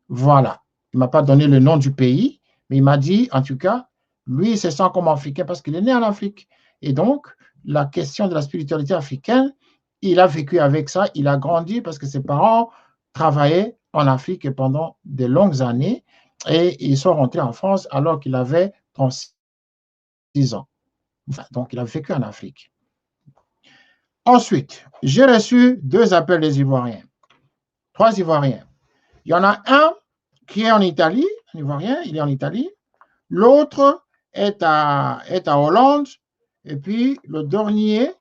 Voilà. Il ne m'a pas donné le nom du pays, mais il m'a dit, en tout cas, lui, il se sent comme africain parce qu'il est né en Afrique. Et donc, la question de la spiritualité africaine, il a vécu avec ça, il a grandi parce que ses parents travaillaient en Afrique pendant de longues années et ils sont rentrés en France alors qu'il avait 36 ans. Enfin, donc, il a vécu en Afrique. Ensuite, j'ai reçu 2 appels des Ivoiriens, 3 Ivoiriens. Il y en a un qui est en Italie, un Ivoirien, il est en Italie. L'autre est à Hollande. Et puis, le dernier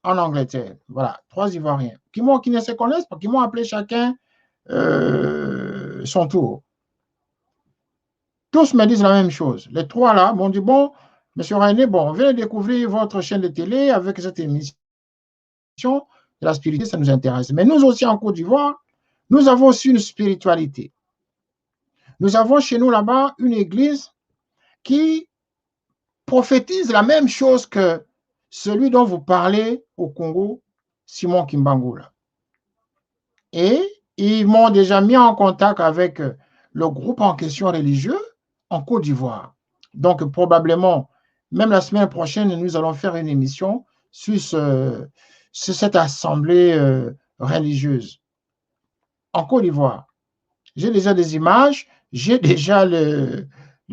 en Angleterre. Voilà, 3 Ivoiriens qui ne se connaissent pas, qui m'ont appelé chacun son tour. Tous me disent la même chose. Les 3 là m'ont dit, bon, monsieur René, bon, on vient de découvrir votre chaîne de télé avec cette émission de la spiritualité, ça nous intéresse. Mais nous aussi, en Côte d'Ivoire, nous avons aussi une spiritualité. Nous avons chez nous là-bas une église qui prophétise la même chose que celui dont vous parlez au Congo, Simon Kimbangu. Et ils m'ont déjà mis en contact avec le groupe en question religieux en Côte d'Ivoire. Donc, probablement, même la semaine prochaine, nous allons faire une émission sur cette assemblée religieuse en Côte d'Ivoire. J'ai déjà des images, j'ai déjà le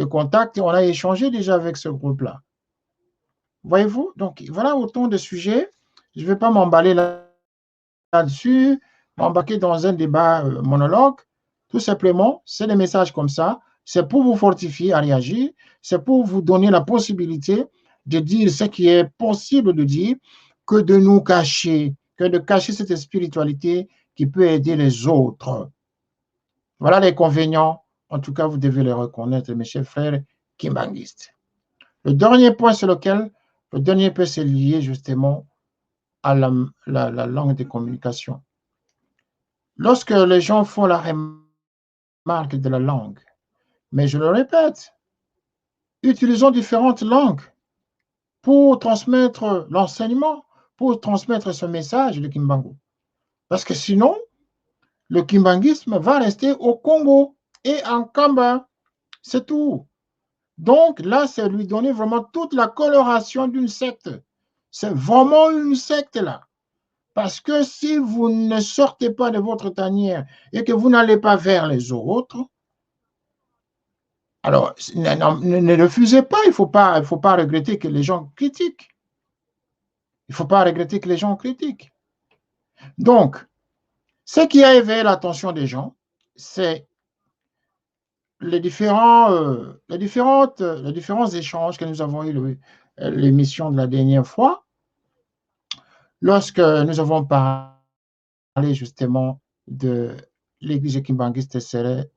contact et on a échangé déjà avec ce groupe-là. Voyez-vous? Donc, voilà autant de sujets. Je ne vais pas m'emballer là-dessus, m'embarquer dans un débat monologue. Tout simplement, c'est des messages comme ça. C'est pour vous fortifier à réagir. C'est pour vous donner la possibilité de dire ce qui est possible de dire que de nous cacher, que de cacher cette spiritualité qui peut aider les autres. Voilà les inconvénients. En tout cas, vous devez les reconnaître, mes chers frères kimbanguistes. Le dernier point sur lequel le dernier peut se lier justement à la langue de communication. Lorsque les gens font la remarque de la langue, mais je le répète, utilisons différentes langues pour transmettre l'enseignement, pour transmettre ce message de Kimbangu. Parce que sinon, le kimbanguisme va rester au Congo et en Kamba. C'est tout. Donc là, c'est lui donner vraiment toute la coloration d'une secte. C'est vraiment une secte là. Parce que si vous ne sortez pas de votre tanière et que vous n'allez pas vers les autres, alors ne refusez pas, il ne faut pas regretter que les gens critiquent. Il ne faut pas regretter que les gens critiquent. Donc, ce qui a éveillé l'attention des gens, c'est les différents échanges que nous avons eus l'émission de la dernière fois. lorsque nous avons parlé justement de l'église kimbangiste serait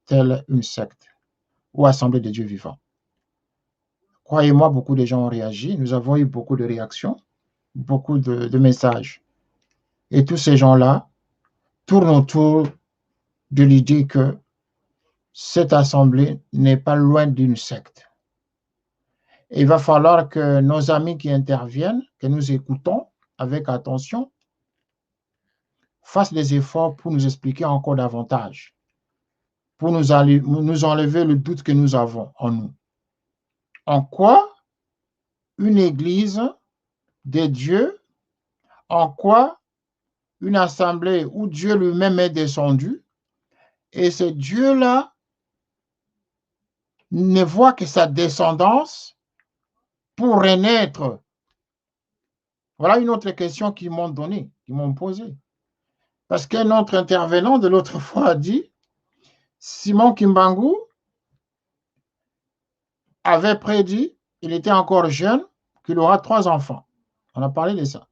telle une secte ou assemblée de Dieu vivant. Croyez-moi, beaucoup de gens ont réagi. Nous avons eu beaucoup de réactions, beaucoup de messages. Et tous ces gens-là tournent autour de l'idée que cette assemblée n'est pas loin d'une secte. Et il va falloir que nos amis qui interviennent, que nous écoutons avec attention, fassent des efforts pour nous expliquer encore davantage, pour nous enlever le doute que nous avons en nous. En quoi une église de Dieu, en quoi une assemblée où Dieu lui-même est descendu, et ce Dieu-là ne voit que sa descendance pour renaître. Voilà une autre question qu'ils m'ont donnée, qu'ils m'ont posée. Parce qu'un autre intervenant de l'autre fois a dit, Simon Kimbangu avait prédit, il était encore jeune, qu'il aura 3 enfants. On a parlé de ça.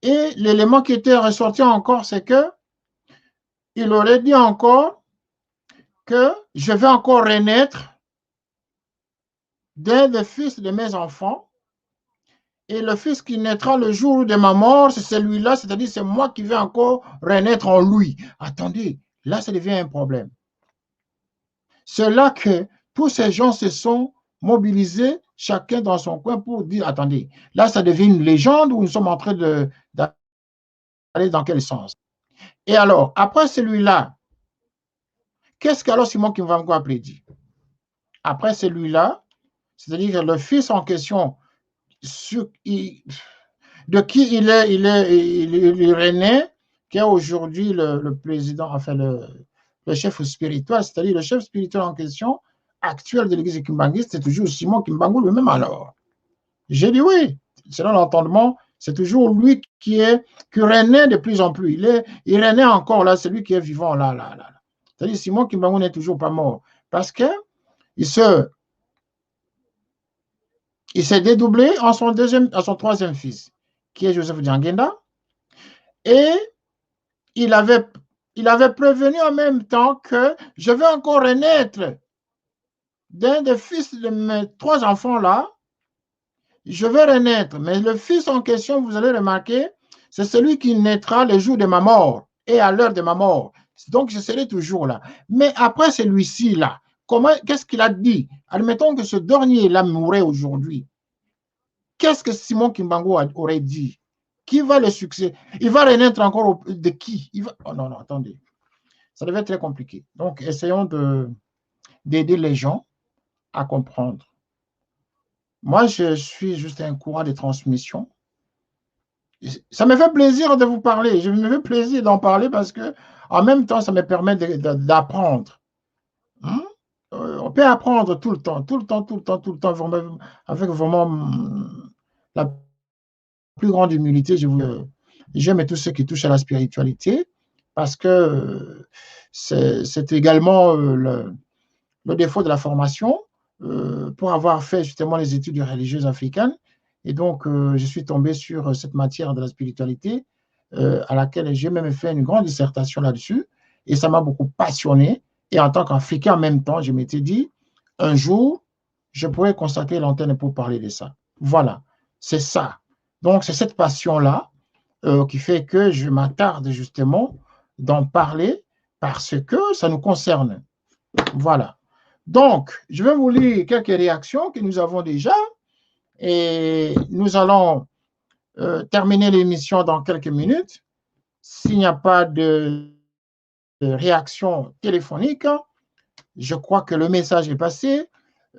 Et l'élément qui était ressorti encore, c'est que il aurait dit encore que je vais encore renaître d'un des fils de mes enfants. Et le fils qui naîtra le jour de ma mort, c'est celui-là, c'est-à-dire c'est moi qui vais encore renaître en lui. Attendez, là, ça devient un problème. C'est là que tous ces gens se sont mobilisés, chacun dans son coin, pour dire, attendez, là, ça devient une légende où nous sommes en train d'aller dans quel sens? Et alors, après celui-là, qu'est-ce qu'alors Simon Kimbangu a prédit? Après celui-là, c'est-à-dire le fils en question, de qui il est rené, qui est aujourd'hui le président, enfin le chef spirituel, c'est-à-dire le chef spirituel en question, actuel de l'église kimbangiste, c'est toujours Simon Kimbangu lui-même alors. J'ai dit oui, selon l'entendement, c'est toujours lui qui renaît de plus en plus. Il renaît encore là, c'est lui qui est vivant là. C'est-à-dire Simon Kimbangu n'est toujours pas mort parce qu'il s'est dédoublé en son troisième fils, qui est Joseph Djangenda, et il avait prévenu en même temps que je vais encore renaître d'un des fils de mes 3 enfants-là, je vais renaître. Mais le fils en question, vous allez remarquer, c'est celui qui naîtra le jour de ma mort et à l'heure de ma mort. Donc, je serai toujours là. Mais après celui-ci, là, qu'est-ce qu'il a dit? Admettons que ce dernier-là mourrait aujourd'hui. Qu'est-ce que Simon Kimbangu aurait dit? Qui va le succéder? Il va renaître encore de qui? Oh non, attendez. Ça devait être très compliqué. Donc, essayons d'aider les gens à comprendre. Moi, je suis juste un courant de transmission. Ça me fait plaisir de vous parler. Je me fait plaisir d'en parler parce que, en même temps, ça me permet d'apprendre. On peut apprendre tout le temps, vraiment, avec vraiment la plus grande humilité. J'aime tout ce qui touche à la spiritualité parce que c'est également le défaut de la formation pour avoir fait justement les études religieuses africaines. Et donc, je suis tombé sur cette matière de la spiritualité à laquelle j'ai même fait une grande dissertation là-dessus. Et ça m'a beaucoup passionné. Et en tant qu'Africain, en même temps, je m'étais dit, un jour, je pourrais consacrer l'antenne pour parler de ça. Voilà, c'est ça. Donc, c'est cette passion-là qui fait que je m'attarde justement d'en parler parce que ça nous concerne. Voilà. Donc, je vais vous lire quelques réactions que nous avons déjà et nous allons terminer l'émission dans quelques minutes. S'il n'y a pas de réaction téléphonique, je crois que le message est passé.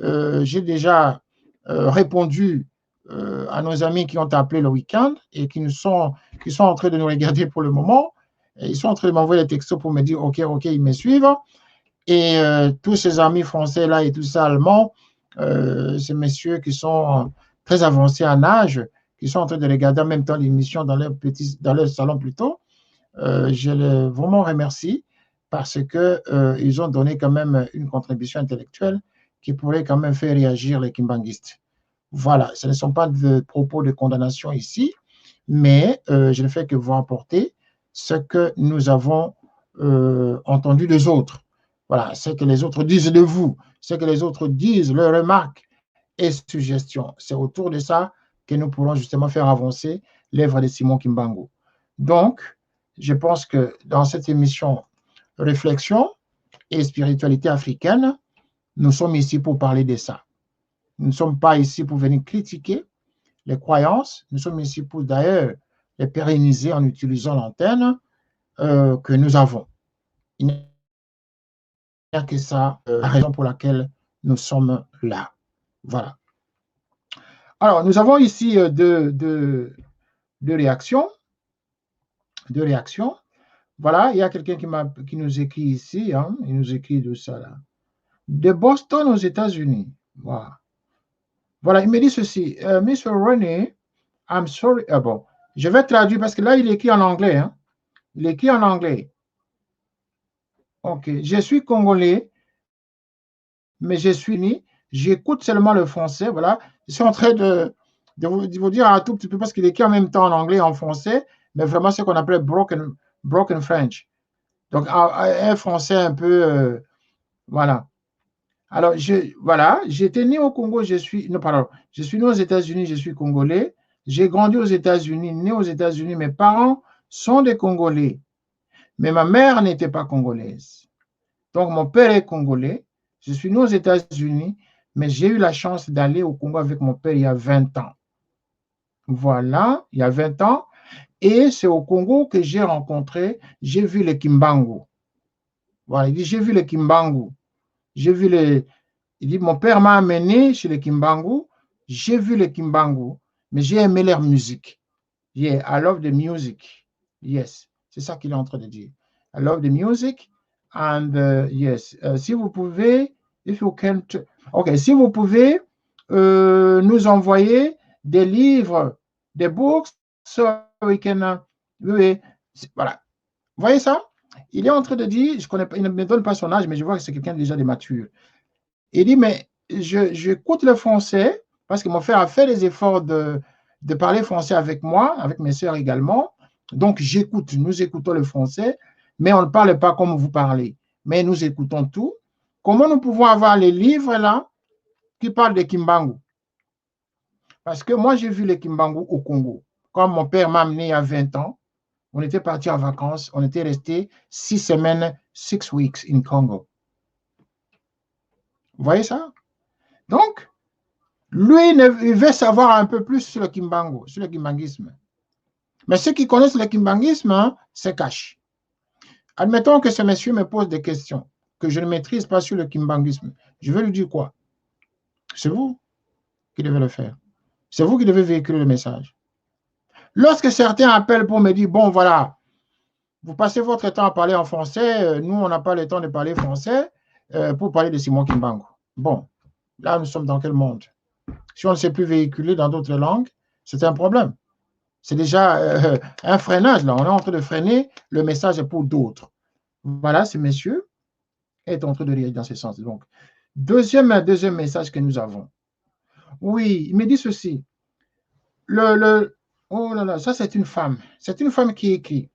J'ai déjà répondu à nos amis qui ont appelé le week-end et qui sont en train de nous regarder pour le moment. Et ils sont en train de m'envoyer des textos pour me dire OK, ils me suivent. Et tous ces amis français là et tout ça, allemands, ces messieurs qui sont très avancés en âge, qui sont en train de regarder en même temps l'émission dans leur salon plutôt, je les vraiment remercie parce que ils ont donné quand même une contribution intellectuelle qui pourrait quand même faire réagir les kimbanguistes. Voilà, ce ne sont pas de propos de condamnation ici, mais je ne fais que vous rapporter ce que nous avons entendu des autres. Voilà, ce que les autres disent de vous, ce que les autres disent, leurs remarques et suggestions. C'est autour de ça que nous pourrons justement faire avancer l'œuvre de Simon Kimbangu. Donc, je pense que dans cette émission Réflexion et spiritualité africaine, nous sommes ici pour parler de ça. Nous ne sommes pas ici pour venir critiquer les croyances, nous sommes ici pour d'ailleurs les pérenniser en utilisant l'antenne que nous avons. Il n'y a que ça, la raison pour laquelle nous sommes là. Voilà. Alors, nous avons ici deux réactions. Deux réactions. Voilà, il y a quelqu'un qui nous écrit ici, hein, il nous écrit de ça là. De Boston aux États-Unis. Voilà. Voilà, il me dit ceci. Mr. René, I'm sorry. Ah bon, je vais traduire parce que là, il écrit en anglais. Hein. Il écrit en anglais. Ok, je suis congolais, mais je suis né. J'écoute seulement le français. Voilà, je suis en train de vous dire un tout petit peu parce qu'il écrit en même temps en anglais et en français, mais vraiment ce qu'on appelle broken French. Donc, un français un peu. Voilà. Alors, voilà, j'étais né au Congo, je suis né aux États-Unis, je suis congolais. J'ai grandi aux États-Unis, né aux États-Unis. Mes parents sont des Congolais, mais ma mère n'était pas congolaise. Donc, mon père est congolais. Je suis né aux États-Unis, mais j'ai eu la chance d'aller au Congo avec mon père il y a 20 ans. Voilà, il y a 20 ans. Et c'est au Congo que j'ai vu les Kimbangu. Voilà, il dit, j'ai vu les Kimbangu. J'ai vu les... Il dit, mon père m'a amené chez les Kimbangu. J'ai vu les Kimbangu, mais j'ai aimé leur musique. Yeah, I love the music. Yes, c'est ça qu'il est en train de dire. I love the music. And yes, si vous pouvez, if you can... OK, si vous pouvez nous envoyer des livres, des books, so we can... voilà. Vous voyez ça? Il est en train de dire, je connais pas, il ne me donne pas son âge, mais je vois que c'est quelqu'un déjà de mature. Il dit, mais j'écoute le français parce que mon frère a fait des efforts de parler français avec moi, avec mes sœurs également. Donc, nous écoutons le français, mais on ne parle pas comme vous parlez. Mais nous écoutons tout. Comment nous pouvons avoir les livres là qui parlent de Kimbangu? Parce que moi, j'ai vu les Kimbangu au Congo. Comme mon père m'a amené à 20 ans, on était parti en vacances, on était resté 6 semaines, 6 weeks in Congo. Vous voyez ça? Donc, lui, il veut savoir un peu plus sur le Kimbangu, sur le kimbanguisme. Mais ceux qui connaissent le kimbanguisme, hein, se cachent. Admettons que ce monsieur me pose des questions que je ne maîtrise pas sur le kimbanguisme. Je vais lui dire quoi? C'est vous qui devez le faire. C'est vous qui devez véhiculer le message. Lorsque certains appellent pour me dire, bon, voilà, vous passez votre temps à parler en français, nous, on n'a pas le temps de parler français pour parler de Simon Kimbangu. Bon, là, nous sommes dans quel monde? Si on ne sait plus véhiculer dans d'autres langues, c'est un problème. C'est déjà un freinage, là. On est en train de freiner le message pour d'autres. Voilà, ce monsieur est en train de lire dans ce sens. Donc, deuxième message que nous avons. Oui, il me dit ceci. Oh là là, ça c'est une femme. C'est une femme qui écrit.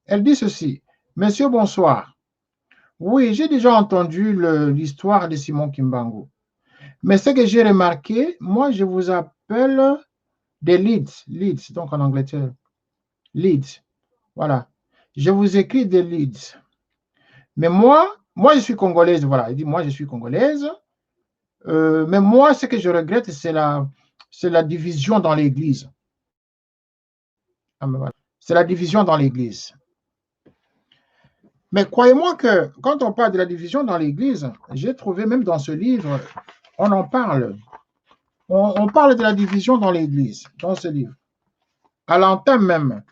Elle dit ceci. Monsieur, bonsoir. Oui, j'ai déjà entendu l'histoire de Simon Kimbangu. Mais ce que j'ai remarqué, moi, je vous appelle des Leeds, donc en Angleterre. Leeds, voilà. Je vous écris des Leeds. Mais moi, je suis congolaise, voilà. Il dit, moi, je suis congolaise. Mais moi, ce que je regrette, c'est la division dans l'Église. Ah, voilà. C'est la division dans l'Église. Mais croyez-moi que quand on parle de la division dans l'Église, j'ai trouvé même dans ce livre, on en parle. On parle de la division dans l'Église, dans ce livre. À l'entame même,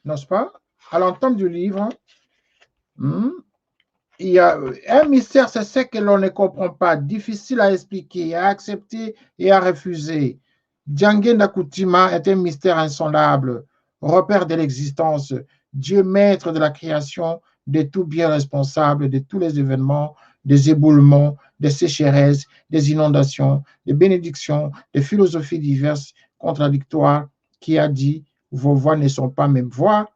n'est-ce pas? À l'entame du livre, il y a un mystère, c'est ce que l'on ne comprend pas, difficile à expliquer, à accepter et à refuser. Djangé Nakutima est un mystère insondable, repère de l'existence, Dieu maître de la création, de tout bien responsable, de tous les événements, des éboulements, des sécheresses, des inondations, des bénédictions, des philosophies diverses, contradictoires, qui a dit vos voix ne sont pas mes voix,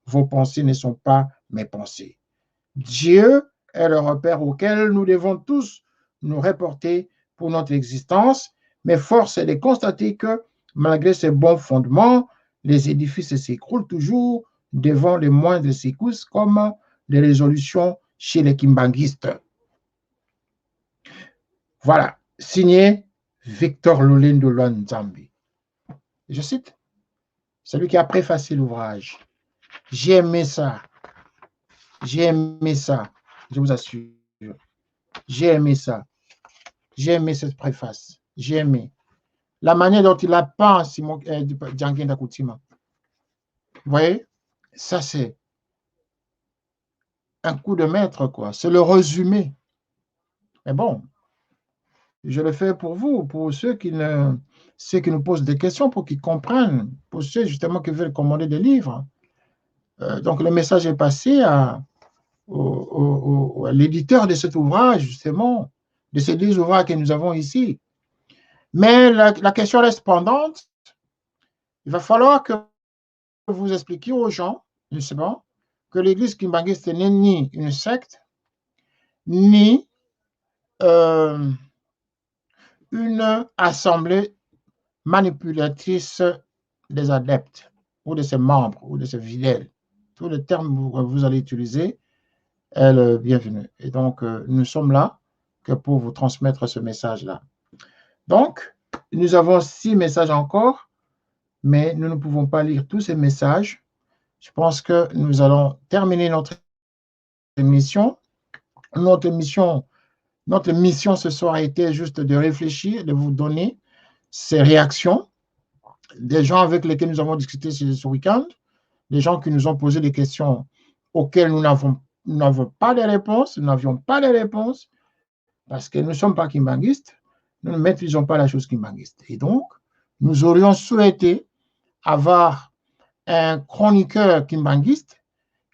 vos pensées ne sont pas mes pensées. Dieu est le repère auquel nous devons tous nous reporter pour notre existence, mais force est de constater que malgré ces bons fondements, les édifices s'écroulent toujours devant les moindres secousses comme les résolutions chez les kimbanguistes. Voilà, signé Victor Lolindo Lwanzambi. Je cite, celui qui a préfacé l'ouvrage. J'ai aimé ça. J'ai aimé ça, je vous assure. J'ai aimé ça. J'ai aimé cette préface. J'ai aimé. La manière dont il a peint Django Ndakoutima. Vous voyez, ça c'est un coup de maître, quoi. C'est le résumé. Mais bon, je le fais pour vous, pour ceux qui nous posent des questions, pour qu'ils comprennent, pour ceux justement qui veulent commander des livres. Donc le message est passé à l'éditeur de cet ouvrage, justement, de ces deux ouvrages que nous avons ici. Mais la question reste pendante. Il va falloir que vous expliquiez aux gens, je sais pas, que l'église kimbanguiste n'est ni une secte, ni une assemblée manipulatrice des adeptes, ou de ses membres, ou de ses fidèles. Tous les termes que vous allez utiliser est le bienvenu. Et donc, nous sommes là que pour vous transmettre ce message-là. Donc, nous avons 6 messages encore, mais nous ne pouvons pas lire tous ces messages. Je pense que nous allons terminer notre émission. Notre mission ce soir a été juste de réfléchir, de vous donner ces réactions des gens avec lesquels nous avons discuté ce week-end, des gens qui nous ont posé des questions auxquelles nous n'avons pas de réponse, nous n'avions pas de réponse, parce que nous ne sommes pas kimbanguistes, nous ne maîtrisons pas la chose kimbanguiste. Et donc, nous aurions souhaité avoir un chroniqueur kimbanguiste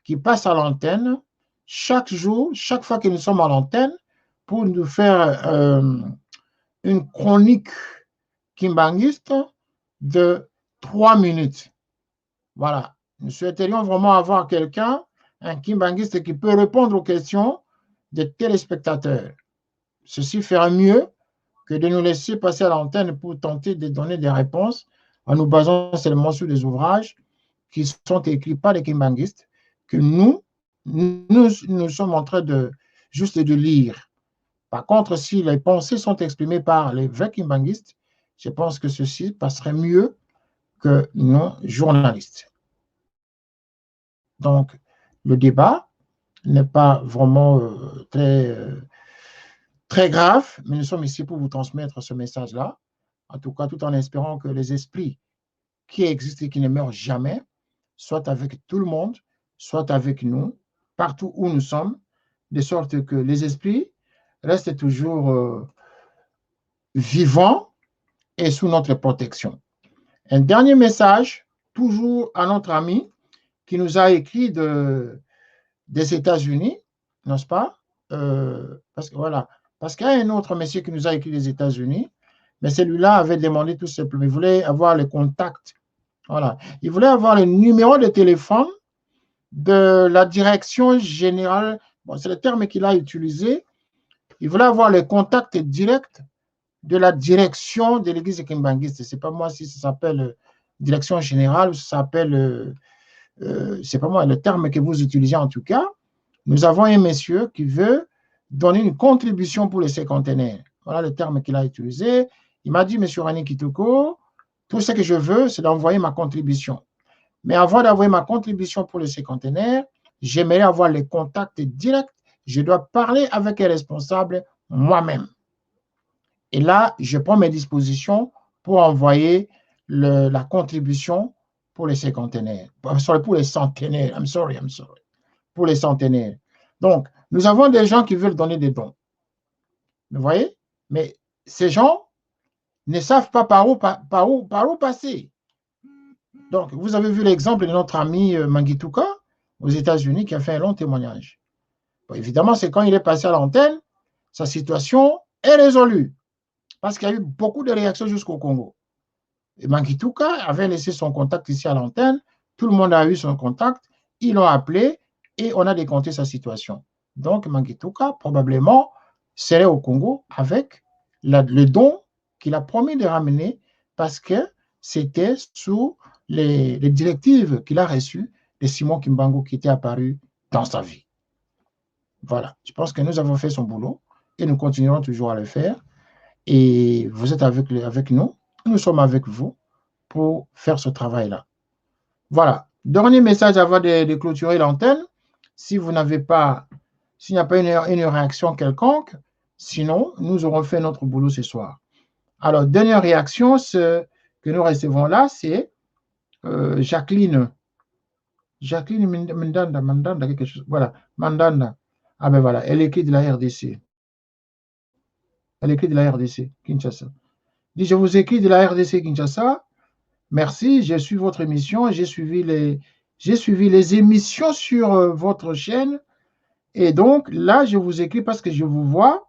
qui passe à l'antenne chaque jour, chaque fois que nous sommes à l'antenne, pour nous faire une chronique kimbanguiste de 3 minutes. Voilà. Nous souhaiterions vraiment avoir quelqu'un, un kimbanguiste qui peut répondre aux questions des téléspectateurs. Ceci fera mieux que de nous laisser passer à l'antenne pour tenter de donner des réponses en nous basant seulement sur des ouvrages qui sont écrits par les kimbanguistes, que nous sommes en train de juste de lire. Par contre, si les pensées sont exprimées par les vrais kimbanguistes, je pense que ceci passerait mieux que nos journalistes. Donc, le débat n'est pas vraiment très grave, mais nous sommes ici pour vous transmettre ce message-là. En tout cas, tout en espérant que les esprits qui existent et qui ne meurent jamais soient avec tout le monde, soient avec nous, partout où nous sommes, de sorte que les esprits restent toujours vivants et sous notre protection. Un dernier message, toujours à notre ami qui nous a écrit des États-Unis, n'est-ce pas? Parce qu'il y a un autre monsieur qui nous a écrit des États-Unis, mais celui-là avait demandé tout simplement, il voulait avoir les contacts. Voilà. Il voulait avoir le numéro de téléphone de la direction générale. Bon, c'est le terme qu'il a utilisé. Il voulait avoir les contacts directs de la direction de l'église kimbanguiste. Je ne sais pas moi si ça s'appelle direction générale ou ça s'appelle, c'est pas moi le terme que vous utilisez en tout cas. Nous avons un monsieur qui veut donner une contribution pour les cinquantenaires. Voilà le terme qu'il a utilisé. Il m'a dit, monsieur Rani Kitoko, tout ce que je veux, c'est d'envoyer ma contribution. Mais avant d'envoyer ma contribution pour les cinquantenaires, j'aimerais avoir les contacts directs. Je dois parler avec les responsables moi-même. Et là, je prends mes dispositions pour envoyer la contribution pour les cinquantenaires. Pour les centenaires. I'm sorry. Pour les centenaires. Donc, nous avons des gens qui veulent donner des dons. Vous voyez? Mais ces gens ne savent pas par où passer. Donc, vous avez vu l'exemple de notre ami Mangituka aux États-Unis qui a fait un long témoignage. Bon, évidemment, c'est quand il est passé à l'antenne, sa situation est résolue parce qu'il y a eu beaucoup de réactions jusqu'au Congo. Mangituka avait laissé son contact ici à l'antenne. Tout le monde a eu son contact. Ils l'ont appelé et on a décompté sa situation. Donc, Mangituka, probablement, serait au Congo avec le don qu'il a promis de ramener parce que c'était sous les directives qu'il a reçues de Simon Kimbangu qui était apparu dans sa vie. Voilà, je pense que nous avons fait son boulot et nous continuerons toujours à le faire. Et vous êtes avec nous, nous sommes avec vous pour faire ce travail-là. Voilà. Dernier message avant de clôturer l'antenne. Si vous n'avez pas, s'il n'y a pas une réaction quelconque, sinon, nous aurons fait notre boulot ce soir. Alors, dernière réaction que nous recevons là, c'est Jacqueline. Jacqueline Mandanda, quelque chose. Voilà, Mandanda. Ah ben voilà, elle écrit de la RDC. Elle écrit de la RDC, Kinshasa. Dit, je vous écris de la RDC Kinshasa. Merci, j'ai suivi votre émission, j'ai suivi les émissions sur votre chaîne. Et donc, là, je vous écris parce que je vous vois,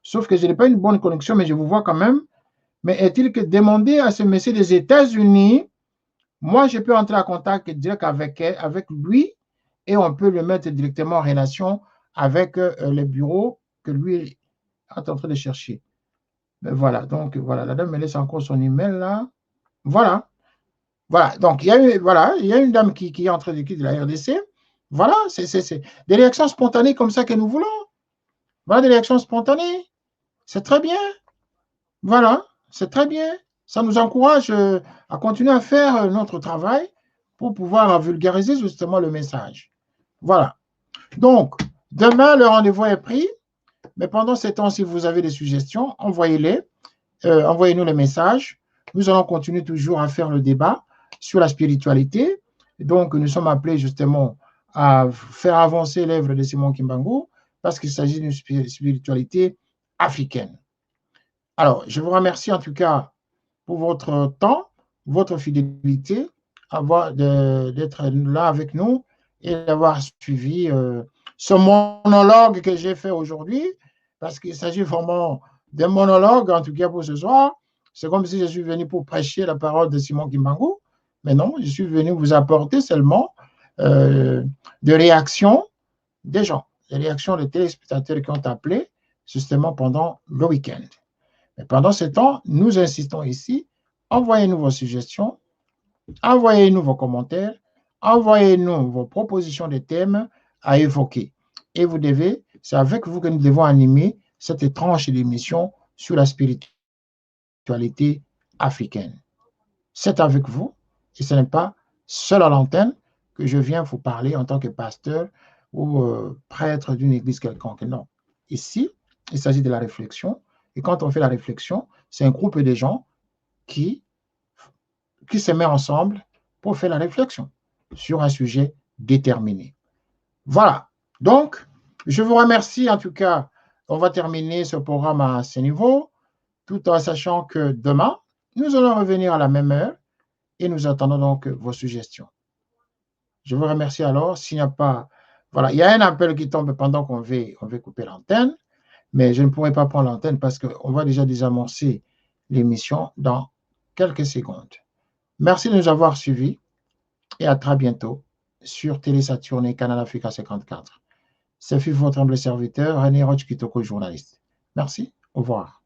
sauf que je n'ai pas une bonne connexion, mais je vous vois quand même. Mais est-il que demander à ce monsieur des États-Unis, moi, je peux entrer en contact direct avec lui et on peut le mettre directement en relation avec le bureau que lui est en train de chercher. Ben voilà, donc voilà, la dame me laisse encore son email là. Voilà. Voilà, donc il y a une dame qui est en train d'écrire de la RDC. Voilà, c'est des réactions spontanées comme ça que nous voulons. Voilà, des réactions spontanées. C'est très bien. Voilà, c'est très bien. Ça nous encourage à continuer à faire notre travail pour pouvoir vulgariser justement le message. Voilà. Donc, demain, le rendez-vous est pris. Mais pendant ce temps, si vous avez des suggestions, envoyez-les. Envoyez-nous les messages. Nous allons continuer toujours à faire le débat sur la spiritualité. Donc, nous sommes appelés justement à faire avancer l'œuvre de Simon Kimbangu parce qu'il s'agit d'une spiritualité africaine. Alors, je vous remercie en tout cas pour votre temps, votre fidélité, d'être là avec nous et d'avoir suivi ce monologue que j'ai fait aujourd'hui parce qu'il s'agit vraiment d'un monologue, en tout cas pour ce soir. C'est comme si je suis venu pour prêcher la parole de Simon Kimbangu, mais non, je suis venu vous apporter seulement des réactions des gens, des réactions des téléspectateurs qui ont appelé justement pendant le week-end. Mais pendant ce temps, nous insistons ici, envoyez-nous vos suggestions, envoyez-nous vos commentaires, envoyez-nous vos propositions de thèmes à évoquer. Et vous devez, c'est avec vous que nous devons animer cette tranche d'émission sur la spiritualité africaine. C'est avec vous et ce n'est pas seul à l'antenne que je viens vous parler en tant que pasteur ou prêtre d'une église quelconque. Non. Ici, il s'agit de la réflexion. Et quand on fait la réflexion, c'est un groupe de gens qui se met ensemble pour faire la réflexion sur un sujet déterminé. Voilà. Donc, je vous remercie en tout cas. On va terminer ce programme à ce niveau, tout en sachant que demain, nous allons revenir à la même heure et nous attendons donc vos suggestions. Je vous remercie alors. S'il n'y a pas... Voilà, il y a un appel qui tombe pendant qu'on veut couper l'antenne, mais je ne pourrai pas prendre l'antenne parce qu'on va déjà désamorcer l'émission dans quelques secondes. Merci de nous avoir suivis et à très bientôt sur Télé Saturne et Canal Africa 54. Ce fut votre humble serviteur, René Roch Kitoko, journaliste. Merci, au revoir.